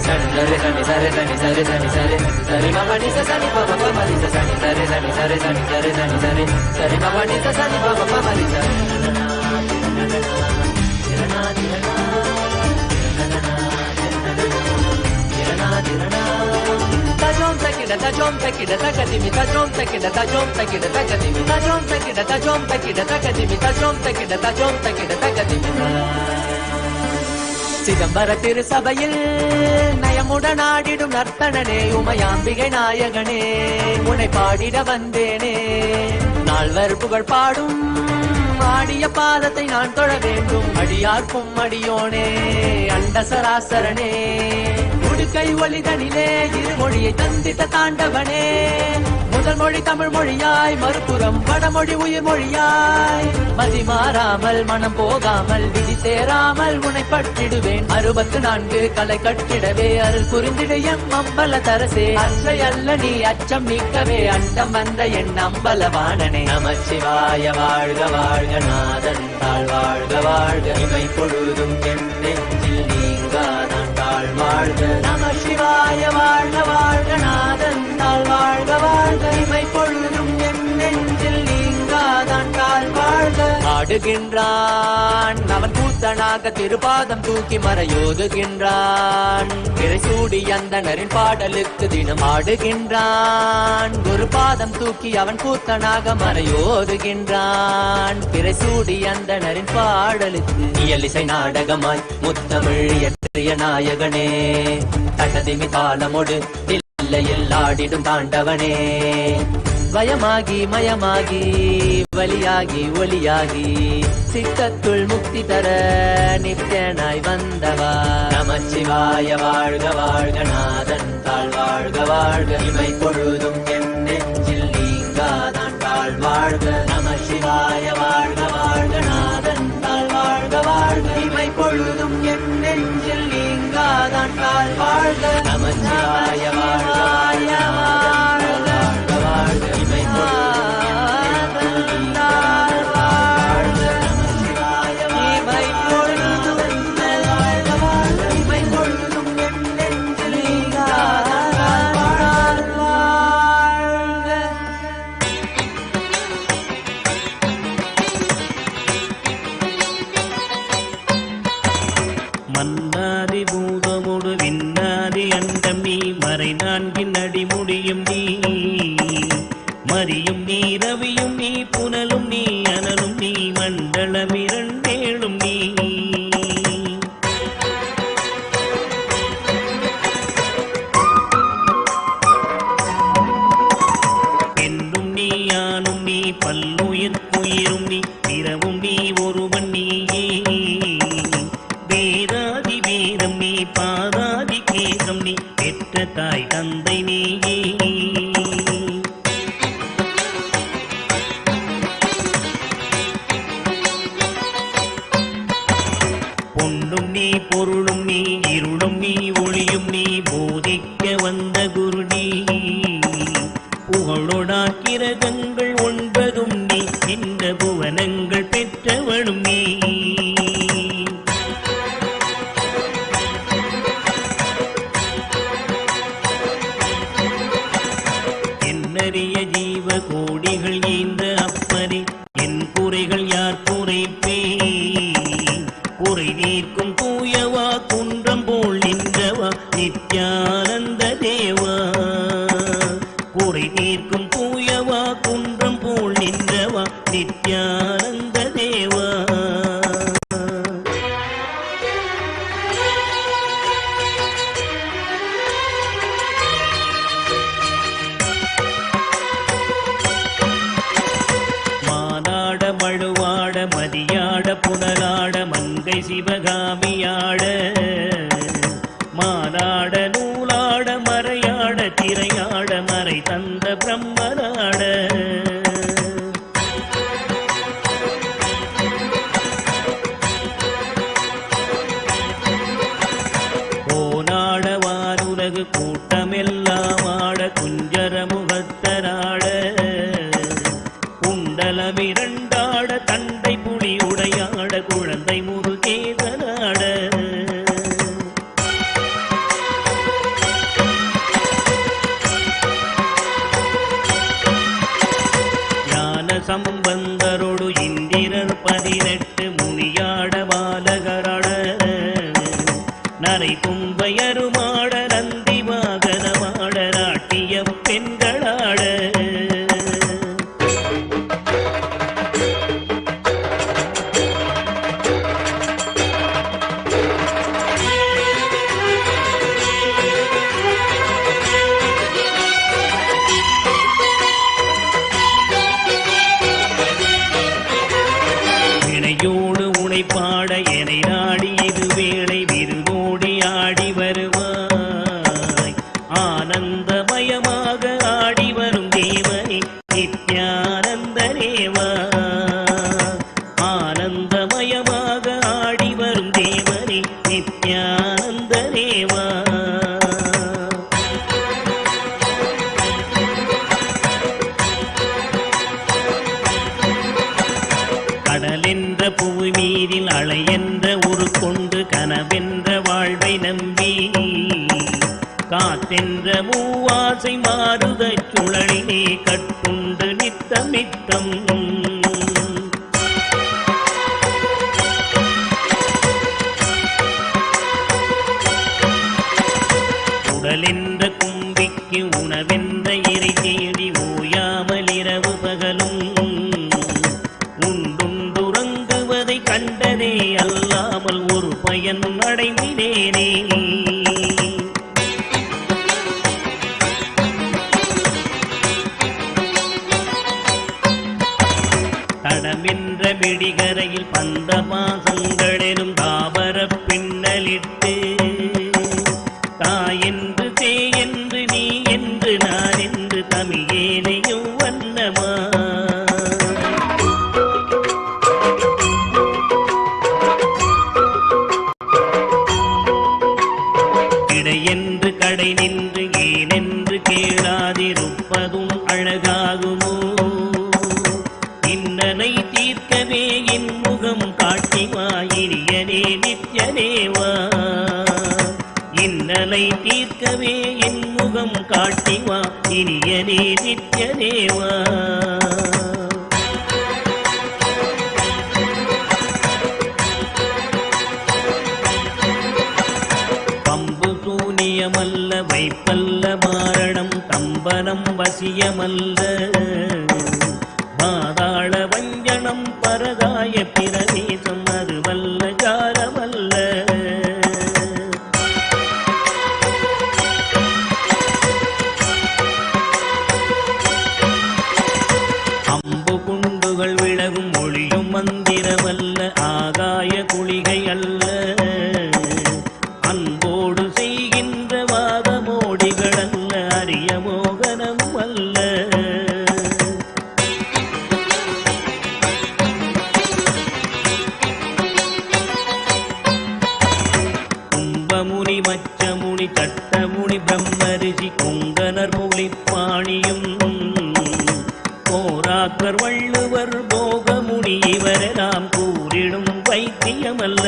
சரி சரி சரி சரி சரி சரி சரி சரி மகனி சரி பாபா மரி சரி சரி சரி சரி சரி சரி சரி சரி சரி மகனி சரி பாபா மரி சரி திரணா திரணா திரணா திரணா tajom takida takadimi tajom takida takadimi tajom takida takadimi tajom takida takadimi. சிதம்பர திரு சபையில் நயமுடன் ஆடிடும் நர்த்தனனே, உமையாம்பிகை நாயகனே, உன்னை பாடிட வந்தேனே, நால்வர் புகழ் பாடும் ஆடிய பாதத்தை நான் தொழ வேண்டும், அடியார்க்கும் அடியோனே அண்ட சராசரனே, உடுக்கை ஒளிதனிலே இருமொழியை தந்திட்ட தாண்டவனே, முதல் மொழி தமிழ் மொழியாய் மறுபுறம் வடமொழி உயிர் மொழியாய், மதி மாறாமல் மனம் போகாமல் விதி சேராமல் உன்னை பற்றிடுவேன், 64 கலை கட்டிடவே அருள் புரிந்திடு எம் அம்பல தரசே, அற்றை அல்ல நீ அச்சம் நீக்கவே அண்டம் வந்த என் அம்பலவாணனே, நமச்சிவாய வாழ்க வாழ்க நாதன் தாழ் வாழ்க வாழ்க, இவை பொழுதும் என் நெஞ்சில் நீங்காதான் தாழ் வாழ்க, நமசிவாய வாழ்க வாழ்க நாதன் தாழ் வாழ்க வாழ்க, இவை பொழுதும் என் நெஞ்சில் நீங்காதான் தாழ் வாழ்க. ஆடுகின்றான் அவன் கூத்தனாக திருபாதம் தூக்கி மறையோதுகின்றான், திரைசூடி அந்தணரின் பாடலுக்கு தினம் ஆடுகின்றான், ஒரு பாதம் தூக்கி அவன் கூத்தனாக மறையோதுகின்றான், திரைசூடி அந்தணரின் பாடலுக்கு இயலிசை நாடகமாய் முத்தமிழ் இயற்றிய நாயகனே, தகதிமி தாளமொடு தில்லையில் ஆடிடும் தாண்டவனே, பயமாகி மயமாகி வலியாகி ஒலியாகி சித்தத்துள் முக்தி தர நித்யனாய் வந்தவா, நமச்சிவாய வாழ்க வாழ்க நாதன் தாழ் வாழ்க வாழ்க, இமை பொழுதும் என் நெஞ்சில் நீங்காதான் தாழ் வாழ்க, நமசிவாய வாழ்க வாழ்க நாதன் தாழ் வாழ்க வாழ்க, இமை பொழுதும் என் நெஞ்சில் நீங்காதான் தாழ் வாழ்க, நமசிவாய வாழ்க வாழ்க வாழ்க, இமை மன்னாதி பூதமுடு விண்ணாதி அண்டம் நீ மறை நான்கின் அடிமுடியும் நீ மரியும் நீ ரவியும் நீ புனலும் நீ அனலும் நீ மண்டலம் இரண்டேழும் நீ என்னும் நீ யானும் நீ பல்லுயிர்க்குயிரும் நீ பிறவும் நீ ஒருவன் நீயே வேதாதி வேதம் நீ பாதாதி கேதம் நீ பெற்ற தாய் தந்தை நீயே பொன்னும் நீ பொருளும் நீ இருளும் நீ ஒளியும் நீ போதிக்க வந்த குரு நீ புகழோடாக்கிரகங்கள் ஒன்பதும் நீ இந்த புவனங்கள் பெற்றவனும் நீ என்னறிய ஜீவ கோடிகள் ஈந்த அப்பனே என் குறைகள் யார் குறைப்பே குறை நீர்க்கும் தூயவா குன்றம் போல் நின்றவா நித்யானந்த தேவா குறை நீர்க்கும் தூயவா குன்றம் போல் நின்றவா நித்யானந்த தேவா மானாட மழுவாட மதியாட புனலாட மங்கை சிவகாமியாட மானாட நூலாட மறையாட திரையாட மறை தந்த பிரம்மனாட கோனாட வானுலகு கூட்டமெல்லாம் ஆட குஞ்சர முகத்தராட குண்டலமிரண்டாட தண்டை புலி உடையாட குழந்தை முருகேசனாட ஞான சம்பந்தரோடு இந்திரர் 18 முனியாட பாலகராட நரை தும்பையருமாட நந்தி வாகனமாட நாட்டிய பெண்களாட வினையோடு உனைப்பாட எனை நாடி இது வேளை விருதோடி ஆடி வருவாய் ஆனந்தமயமாக ஆடி வரும் தேவனே நித்யானந்த தேவா ஆனந்தமயமாக ஆடி வரும் தேவனே நித்யானந்த தேவா கடலென்ற புவி மீதில் அலையென்ற உரு கொண்டு கனவென்ற வாழ்வை நம்பி காத்தென்ற மூவாசை மாறுதச் சுழலிலே கட்டுண்டு நித்தமித்தம் உடலென்ற கும்பிக்கு உணவென்ற இறை தேடி ஓயாமல் இரவு பகலும் உண்டுறங்குவதை கண்டதே அல்லாமல் ஒரு பயன் அடைந்தினேனே தடமென்ற விடிகரையில் பந்த பாசங்களெனும் தாவர பின்னலிட்டு தாயென்று தேயென்று நீ என்று நான் என்று தமிழேனையும் வண்ணமா இடையென்று கடை நின்று ஏனென்று கேளாதிருப்பதும் அழகாகுமோ இன்னனை தீர்க்கவே என் முகம் காட்டிவா இனியனே நித்யதேவா இன்னலை தீர்க்கவே என் முகம் காட்டிவா இனியனே நித்யதேவா வைப்பல்ல மாரணம் தம்பனம் வசியமல்ல பாதாள வஞ்சனம் பரதாய பிரவேசம் அது வல்ல ஜாலமல்ல அம்பு குண்டுகள் விலகும் மொழியும் மந்திரமல்ல ஆகாய குளிகை அல்ல அன்போடு செய்கின்ற வாதமோடிகள் அல்ல அரிய மோகனம் அல்ல கும்பமுனி மச்சமுனி சட்டமுனி பிரம்மரிஷி கொங்கனர் புலிப்பாணியும் போராக்கர் வள்ளுவர் போகமுனி இவரெல்லாம் கூறிடும் வைத்தியமல்ல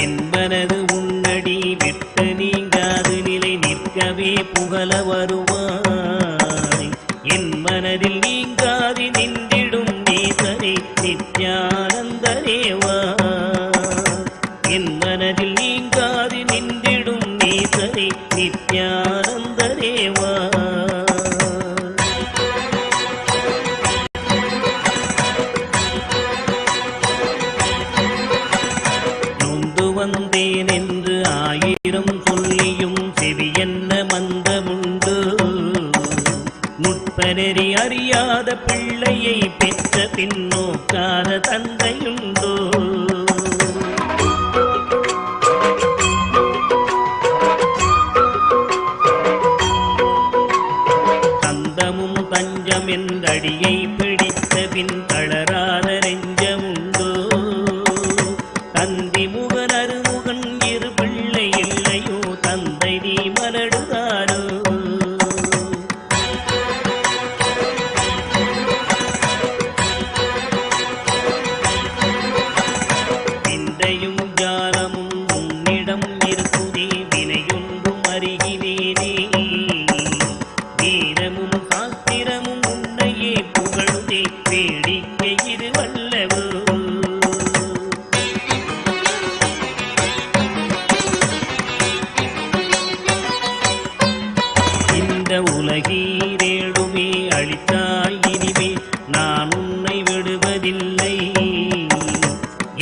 என்பனது உன்னடி விட்டு நீங்காது நிலை நிற்கவே புகழ வருவாய் என் மனதில் நீங்காது நின்றிடும் நீசனே நித்யானந்தரேவா என் மனதில் நீங்காது நின்றிடும் நீசனே நித்யானந்தரேவா வந்தேன் என்று ஆயிரம் சொல்லியும் செவியென்ன மந்தமுண்டு நுட்பநெறி அறியாத பிள்ளையை பெற்ற பின்னோக்காத தந்தையுண்டோ தந்தமும் தஞ்சம் என்றடியை பிடித்த பின் தளராத நெஞ்சமுண்டோ தந்தி முகன் அருமுகன் இரு பிள்ளை இல்லையோ தந்தை நீ மலடுதாரோ விந்தையும் ஜாலமும் உன்னிடம் இருக்குதே வினையொன்றும் அறிகினேனே வீரமும் சாஸ்திரமும் உன்னையே புகழுதே வேடிக்கை இது வல்லவோ உலகீரேடுமே அளித்தாய் இனிமே நான் உன்னை விடுவதில்லை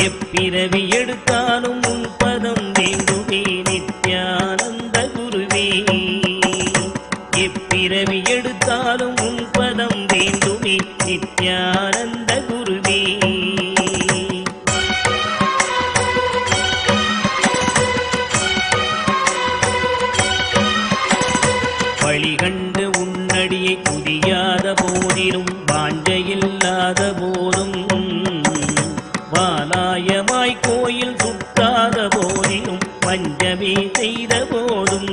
எப்பிறவி எடுத்தாலும் உன் பதம் வேண்டுமே நித்யானந்த குருவே எப்பிறவி எடுத்தாலும் உன் பதம் வேண்டுமே நித்யானந்த குருவே வழிகண்டு உன்னடியை புதியாத போதிலும் வாஞ்சையில்லாத போதும் வாலாயமாய் கோயில் சுட்டாத போதிலும் பஞ்சமே செய்த போதும்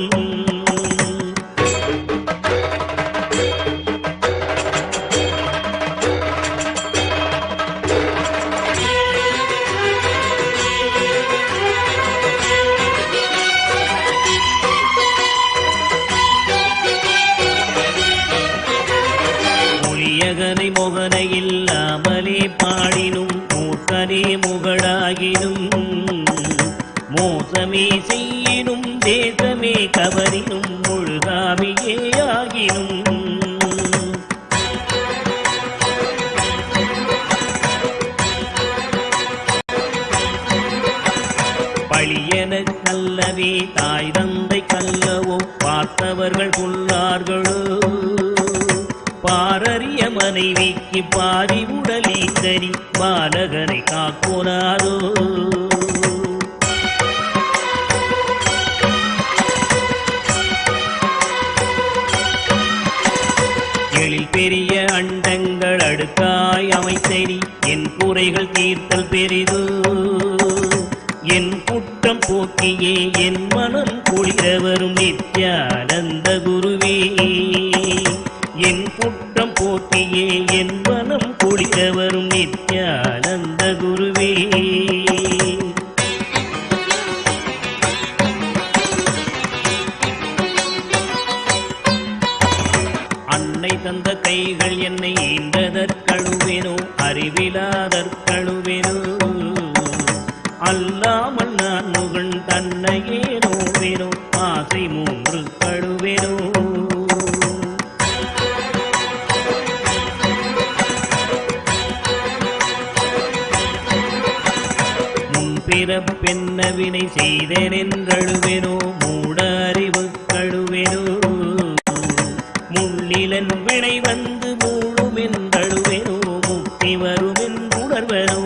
மொழியகனை மொகனை இல்லாமலே பாடினும் மூர்க்கனே முகழாகினும் மோசமே செய்யினும் தேசமே கவரினும் முழுகாமியே ஆகினும் பழியன கல்லவே தாய் தந்தை கல்லவோ பார்த்தவர்கள் புல்லார்களோ பாரறிய மனைவிக்கு பாதி உடலி தரி பாலகனை காக்கோனாதோ எழில் பெரிய அண்டங்கள் அடுக்காய் அமைத்தடி என் குறைகள் தீர்த்தல் பெரிதோ என் குற்றம் போக்கியே என் மனம் குளிர வரும் நித்யானந்த குருவே என் குற்றம் போக்கியே என் மனம் குளிர வரும் நித்யானந்த குருவே அன்னை தந்த கைகள் என்னை ஈன்றதற்கழுவேனோ அறிவிலாதற்கழுவேனோ அல்லாமல் நான் முகன் தன்னையே நோவேனோ ஆசை மூன்று கழுவேனோ பிறப்பென்ன வினை செய்தேன் என்றழுவேனோ மூட அறிவு கழுவேனோ முள்ளிலன் வினை வந்து மூழும் என்றழுவேனோ முக்தி வரும் என்றுணர்வனோ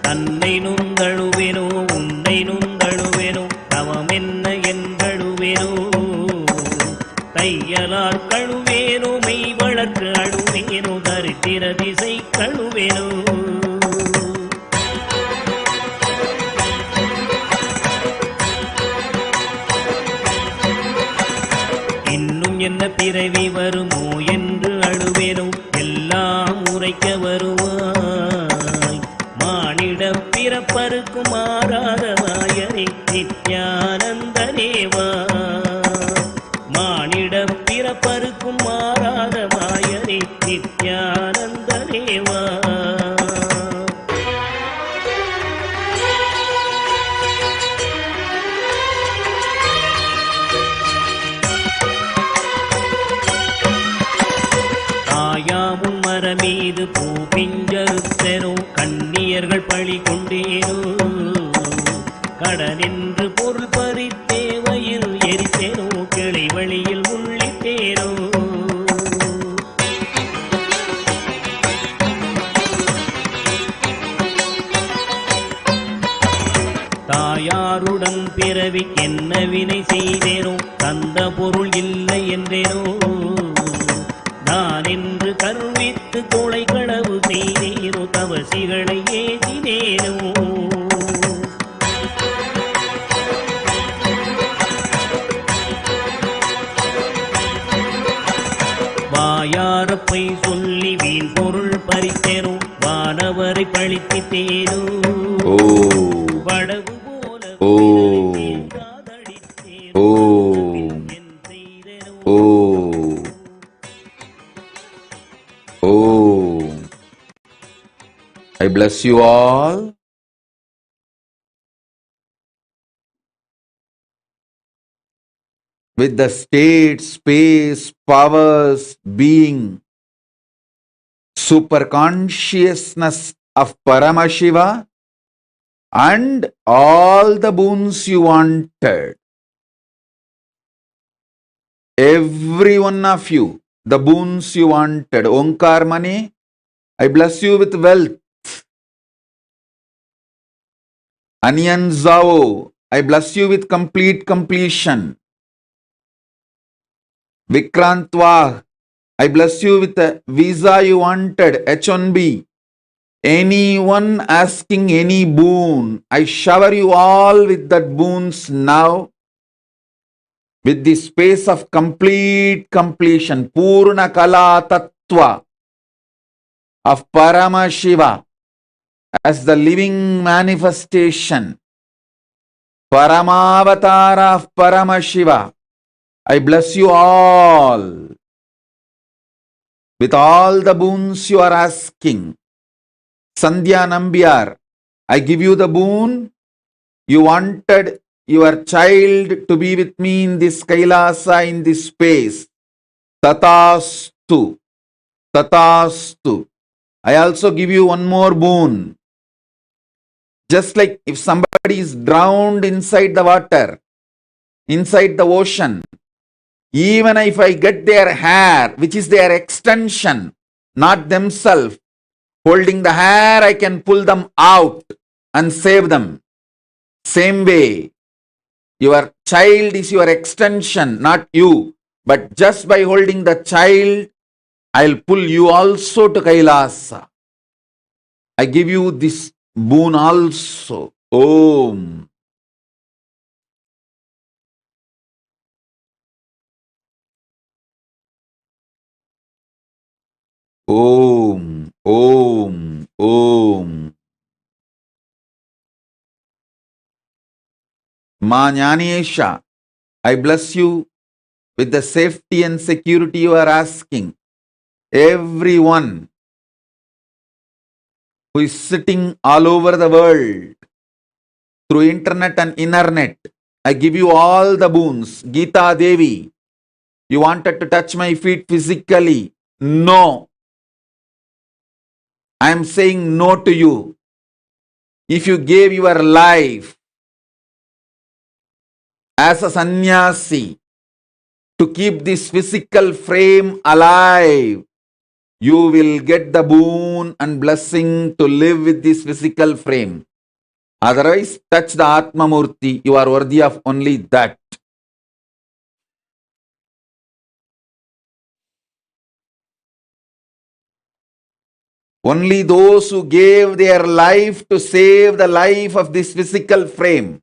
தன்னை நுந்தழுவேனோ உன்னை நுந்தழுவேனோ தவம் என்ன என்றழுவேனோ தையலார் கழுவேனோ மெய் வளர்க்கு அழுவேனோ தரித்திர திசை கழுவேனோ இன்னும் என்ன பிறவி வருமோ என்று அழுவேனோ எல்லாம் உரைக்க வருவாய் மானிட பிறப்பருக்கும் மாறாதவாயனை நித்யானந்தனேவா மானிட பிறப்பருக்கும் மாறாத மாயனே நித்யானந்தனேவா தாயாமுன் மரமீது பூ பிஞ்சறுத்தனோ கண்ணியர்கள் பழி கொண்டேனோ கடனின்று பொருள் பறித்தேவையில் எரித்தேனோ கிளை வழியில் உள்ளிட்டேனோ தாயாருடன் பிறவி என்ன வினை செய்தேனோ தந்த பொருள் இல்லை என்றேனோ நான் என்று கருவித்து கொலை களவு செய்தேனோ தவசிகளை ஏதினேனோ வாயாரப்பை சொல்லி வீண் பொருள் பறித்தேனோ வானவரை பழித்திட்டேனோ வடவு போல I bless you all. With the state, space, powers, being, super consciousness of Paramashiva and all the boons you wanted. Every one of you, the boons you wanted. Onkar Mani, I bless you with wealth. Aniyan Zao, I bless you with complete completion. Vikrantva, I bless you with the visa you wanted, H1B. Anyone asking any boon, I shower you all with that boons now. With the space of complete completion, Purna Kala Tattva of Paramashiva as the living manifestation, Paramavatara of Paramashiva. I bless you all with all the boons you are asking. Sandhya Nambiar, I give you the boon. You wanted your child to be with me in this Kailasa, in this space. Tatastu. Tatastu. I also give you one more boon. Just like if somebody is drowned inside the water, inside the ocean, even if I get their hair, which is their extension, not themselves, holding the hair, I can pull them out and save them. Same way, your child is your extension, not you. But just by holding the child, I'll pull you also to Kailasa. I give you this boon also. Om. Om. Om. Om. Ma Jnaneshya, I bless you with the safety and security you are asking. everyone who is sitting all over the world through internet and internet. I give you all the boons. Geeta Devi, you wanted to touch my feet physically. No. I am saying no to you. If you gave your life as a sannyasi to keep this physical frame alive, you will get the boon and blessing to live with this physical frame. Otherwise, touch the Atma Murti. You are worthy of only that. Only those who gave their life to save the life of this physical frame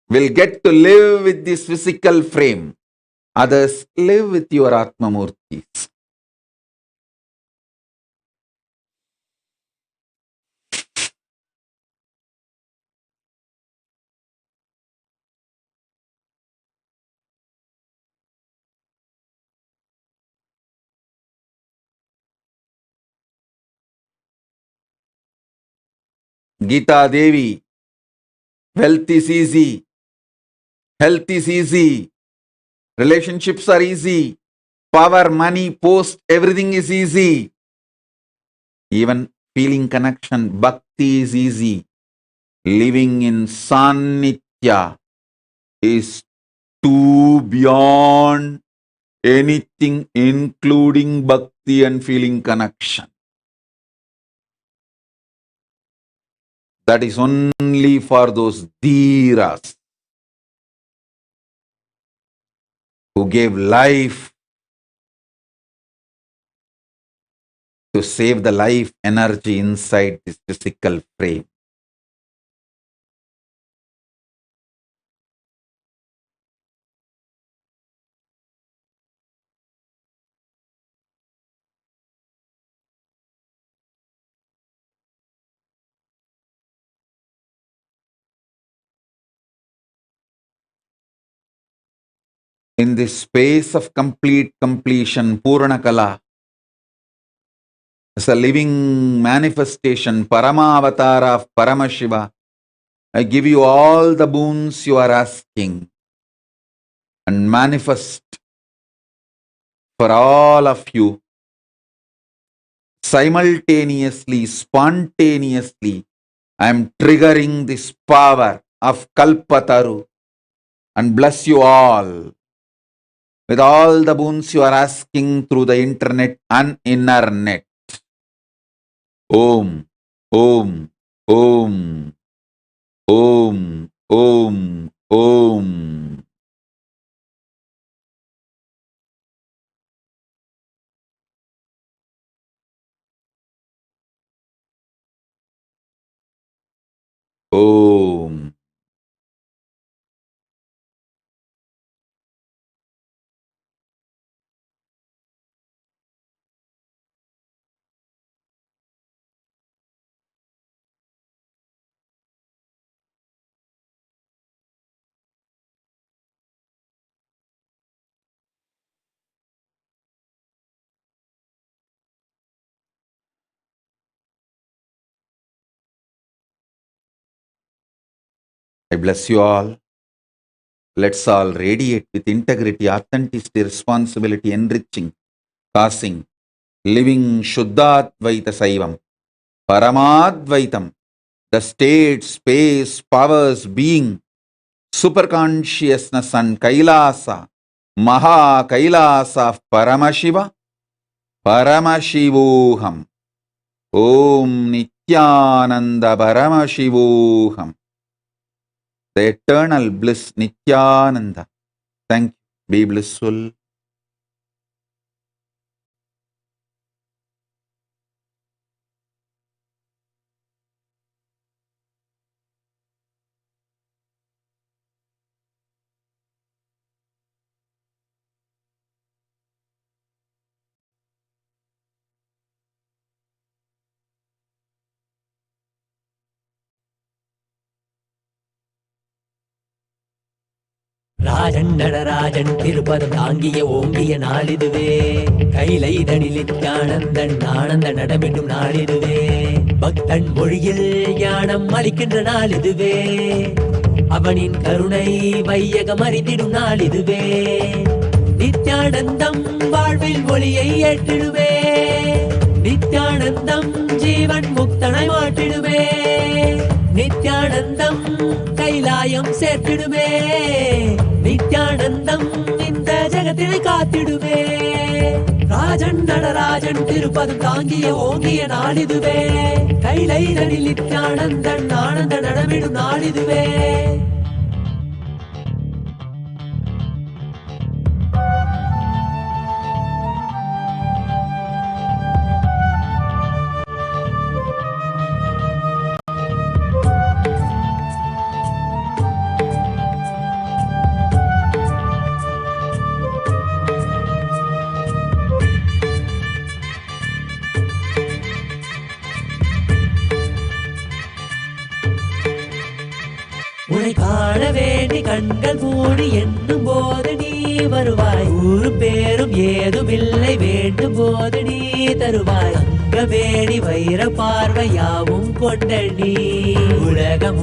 will get to live with this physical frame. Others, live with your Atma Murtis. Geeta Devi, wealth is easy, health is easy, relationships are easy, power, money, post, everything is easy. Even feeling connection, bhakti is easy. Living in Sannitya is too beyond anything, including bhakti and feeling connection. That is only for those dhiras who gave life to save the life energy inside this physical frame. In this space of complete completion, Purnakala, as a living manifestation, Paramavatara of Paramashiva, I give you all the boons you are asking and manifest for all of you simultaneously, spontaneously. I am triggering this power of Kalpataru and bless you all with all the boons you are asking through the internet and inner net. Om, Om, Om, Om, Om, Om. Om. I bless you all. Let's all radiate with integrity, authenticity, responsibility, enriching, passing, living Shuddhadvaita Saivam, Paramadvaitam, the state, space, powers, being, superconsciousness and Kailasa, Maha Kailasa of Paramashiva, Paramashivoham, Om Nithyananda Paramashivoham, the eternal bliss Nithyananda. Thank you. Be blissful. Rajan Natarajan திருப்பதம் தாங்கிய ஓங்கிய நாளிதுவே. கைலை தனில் நித்யானந்தன் ஆனந்த நடமிடும் நாளிதுவே. பக்தன் மொழியில் ஞானம் அளிக்கின்ற நாளிதுவே. அவனின் கருணை வையகம் அறிந்திடும் நாளிதுவே. நித்யானந்தம் வாழ்வில் ஒளியை ஏற்றிடுவே. நித்யானந்தம் ஜீவன் முக்தனை மாற்றிடுவே. நித்யானந்தம் கைலாயம் சேர்த்திடுவே. நித்யானந்தம் இந்த ஜகத்தினை காத்திடுவே. ராஜன் நடராஜன் திருப்பதம் தாங்கிய ஓங்கிய நாளிதுவே. கைலை தனில் நித்யானந்தன் ஆனந்த நடமிடும் நாளிதுவே. உன்னை காண வேண்டி கண்கள் மூடி எண்ணும் போது நீ வருவாய். ஊரு பேரும் ஏதுமில்லை வேண்டும் போது நீ தருவாய். அங்கமேடி வைர பார்வையாவும் கொண்ட நீ உலகம்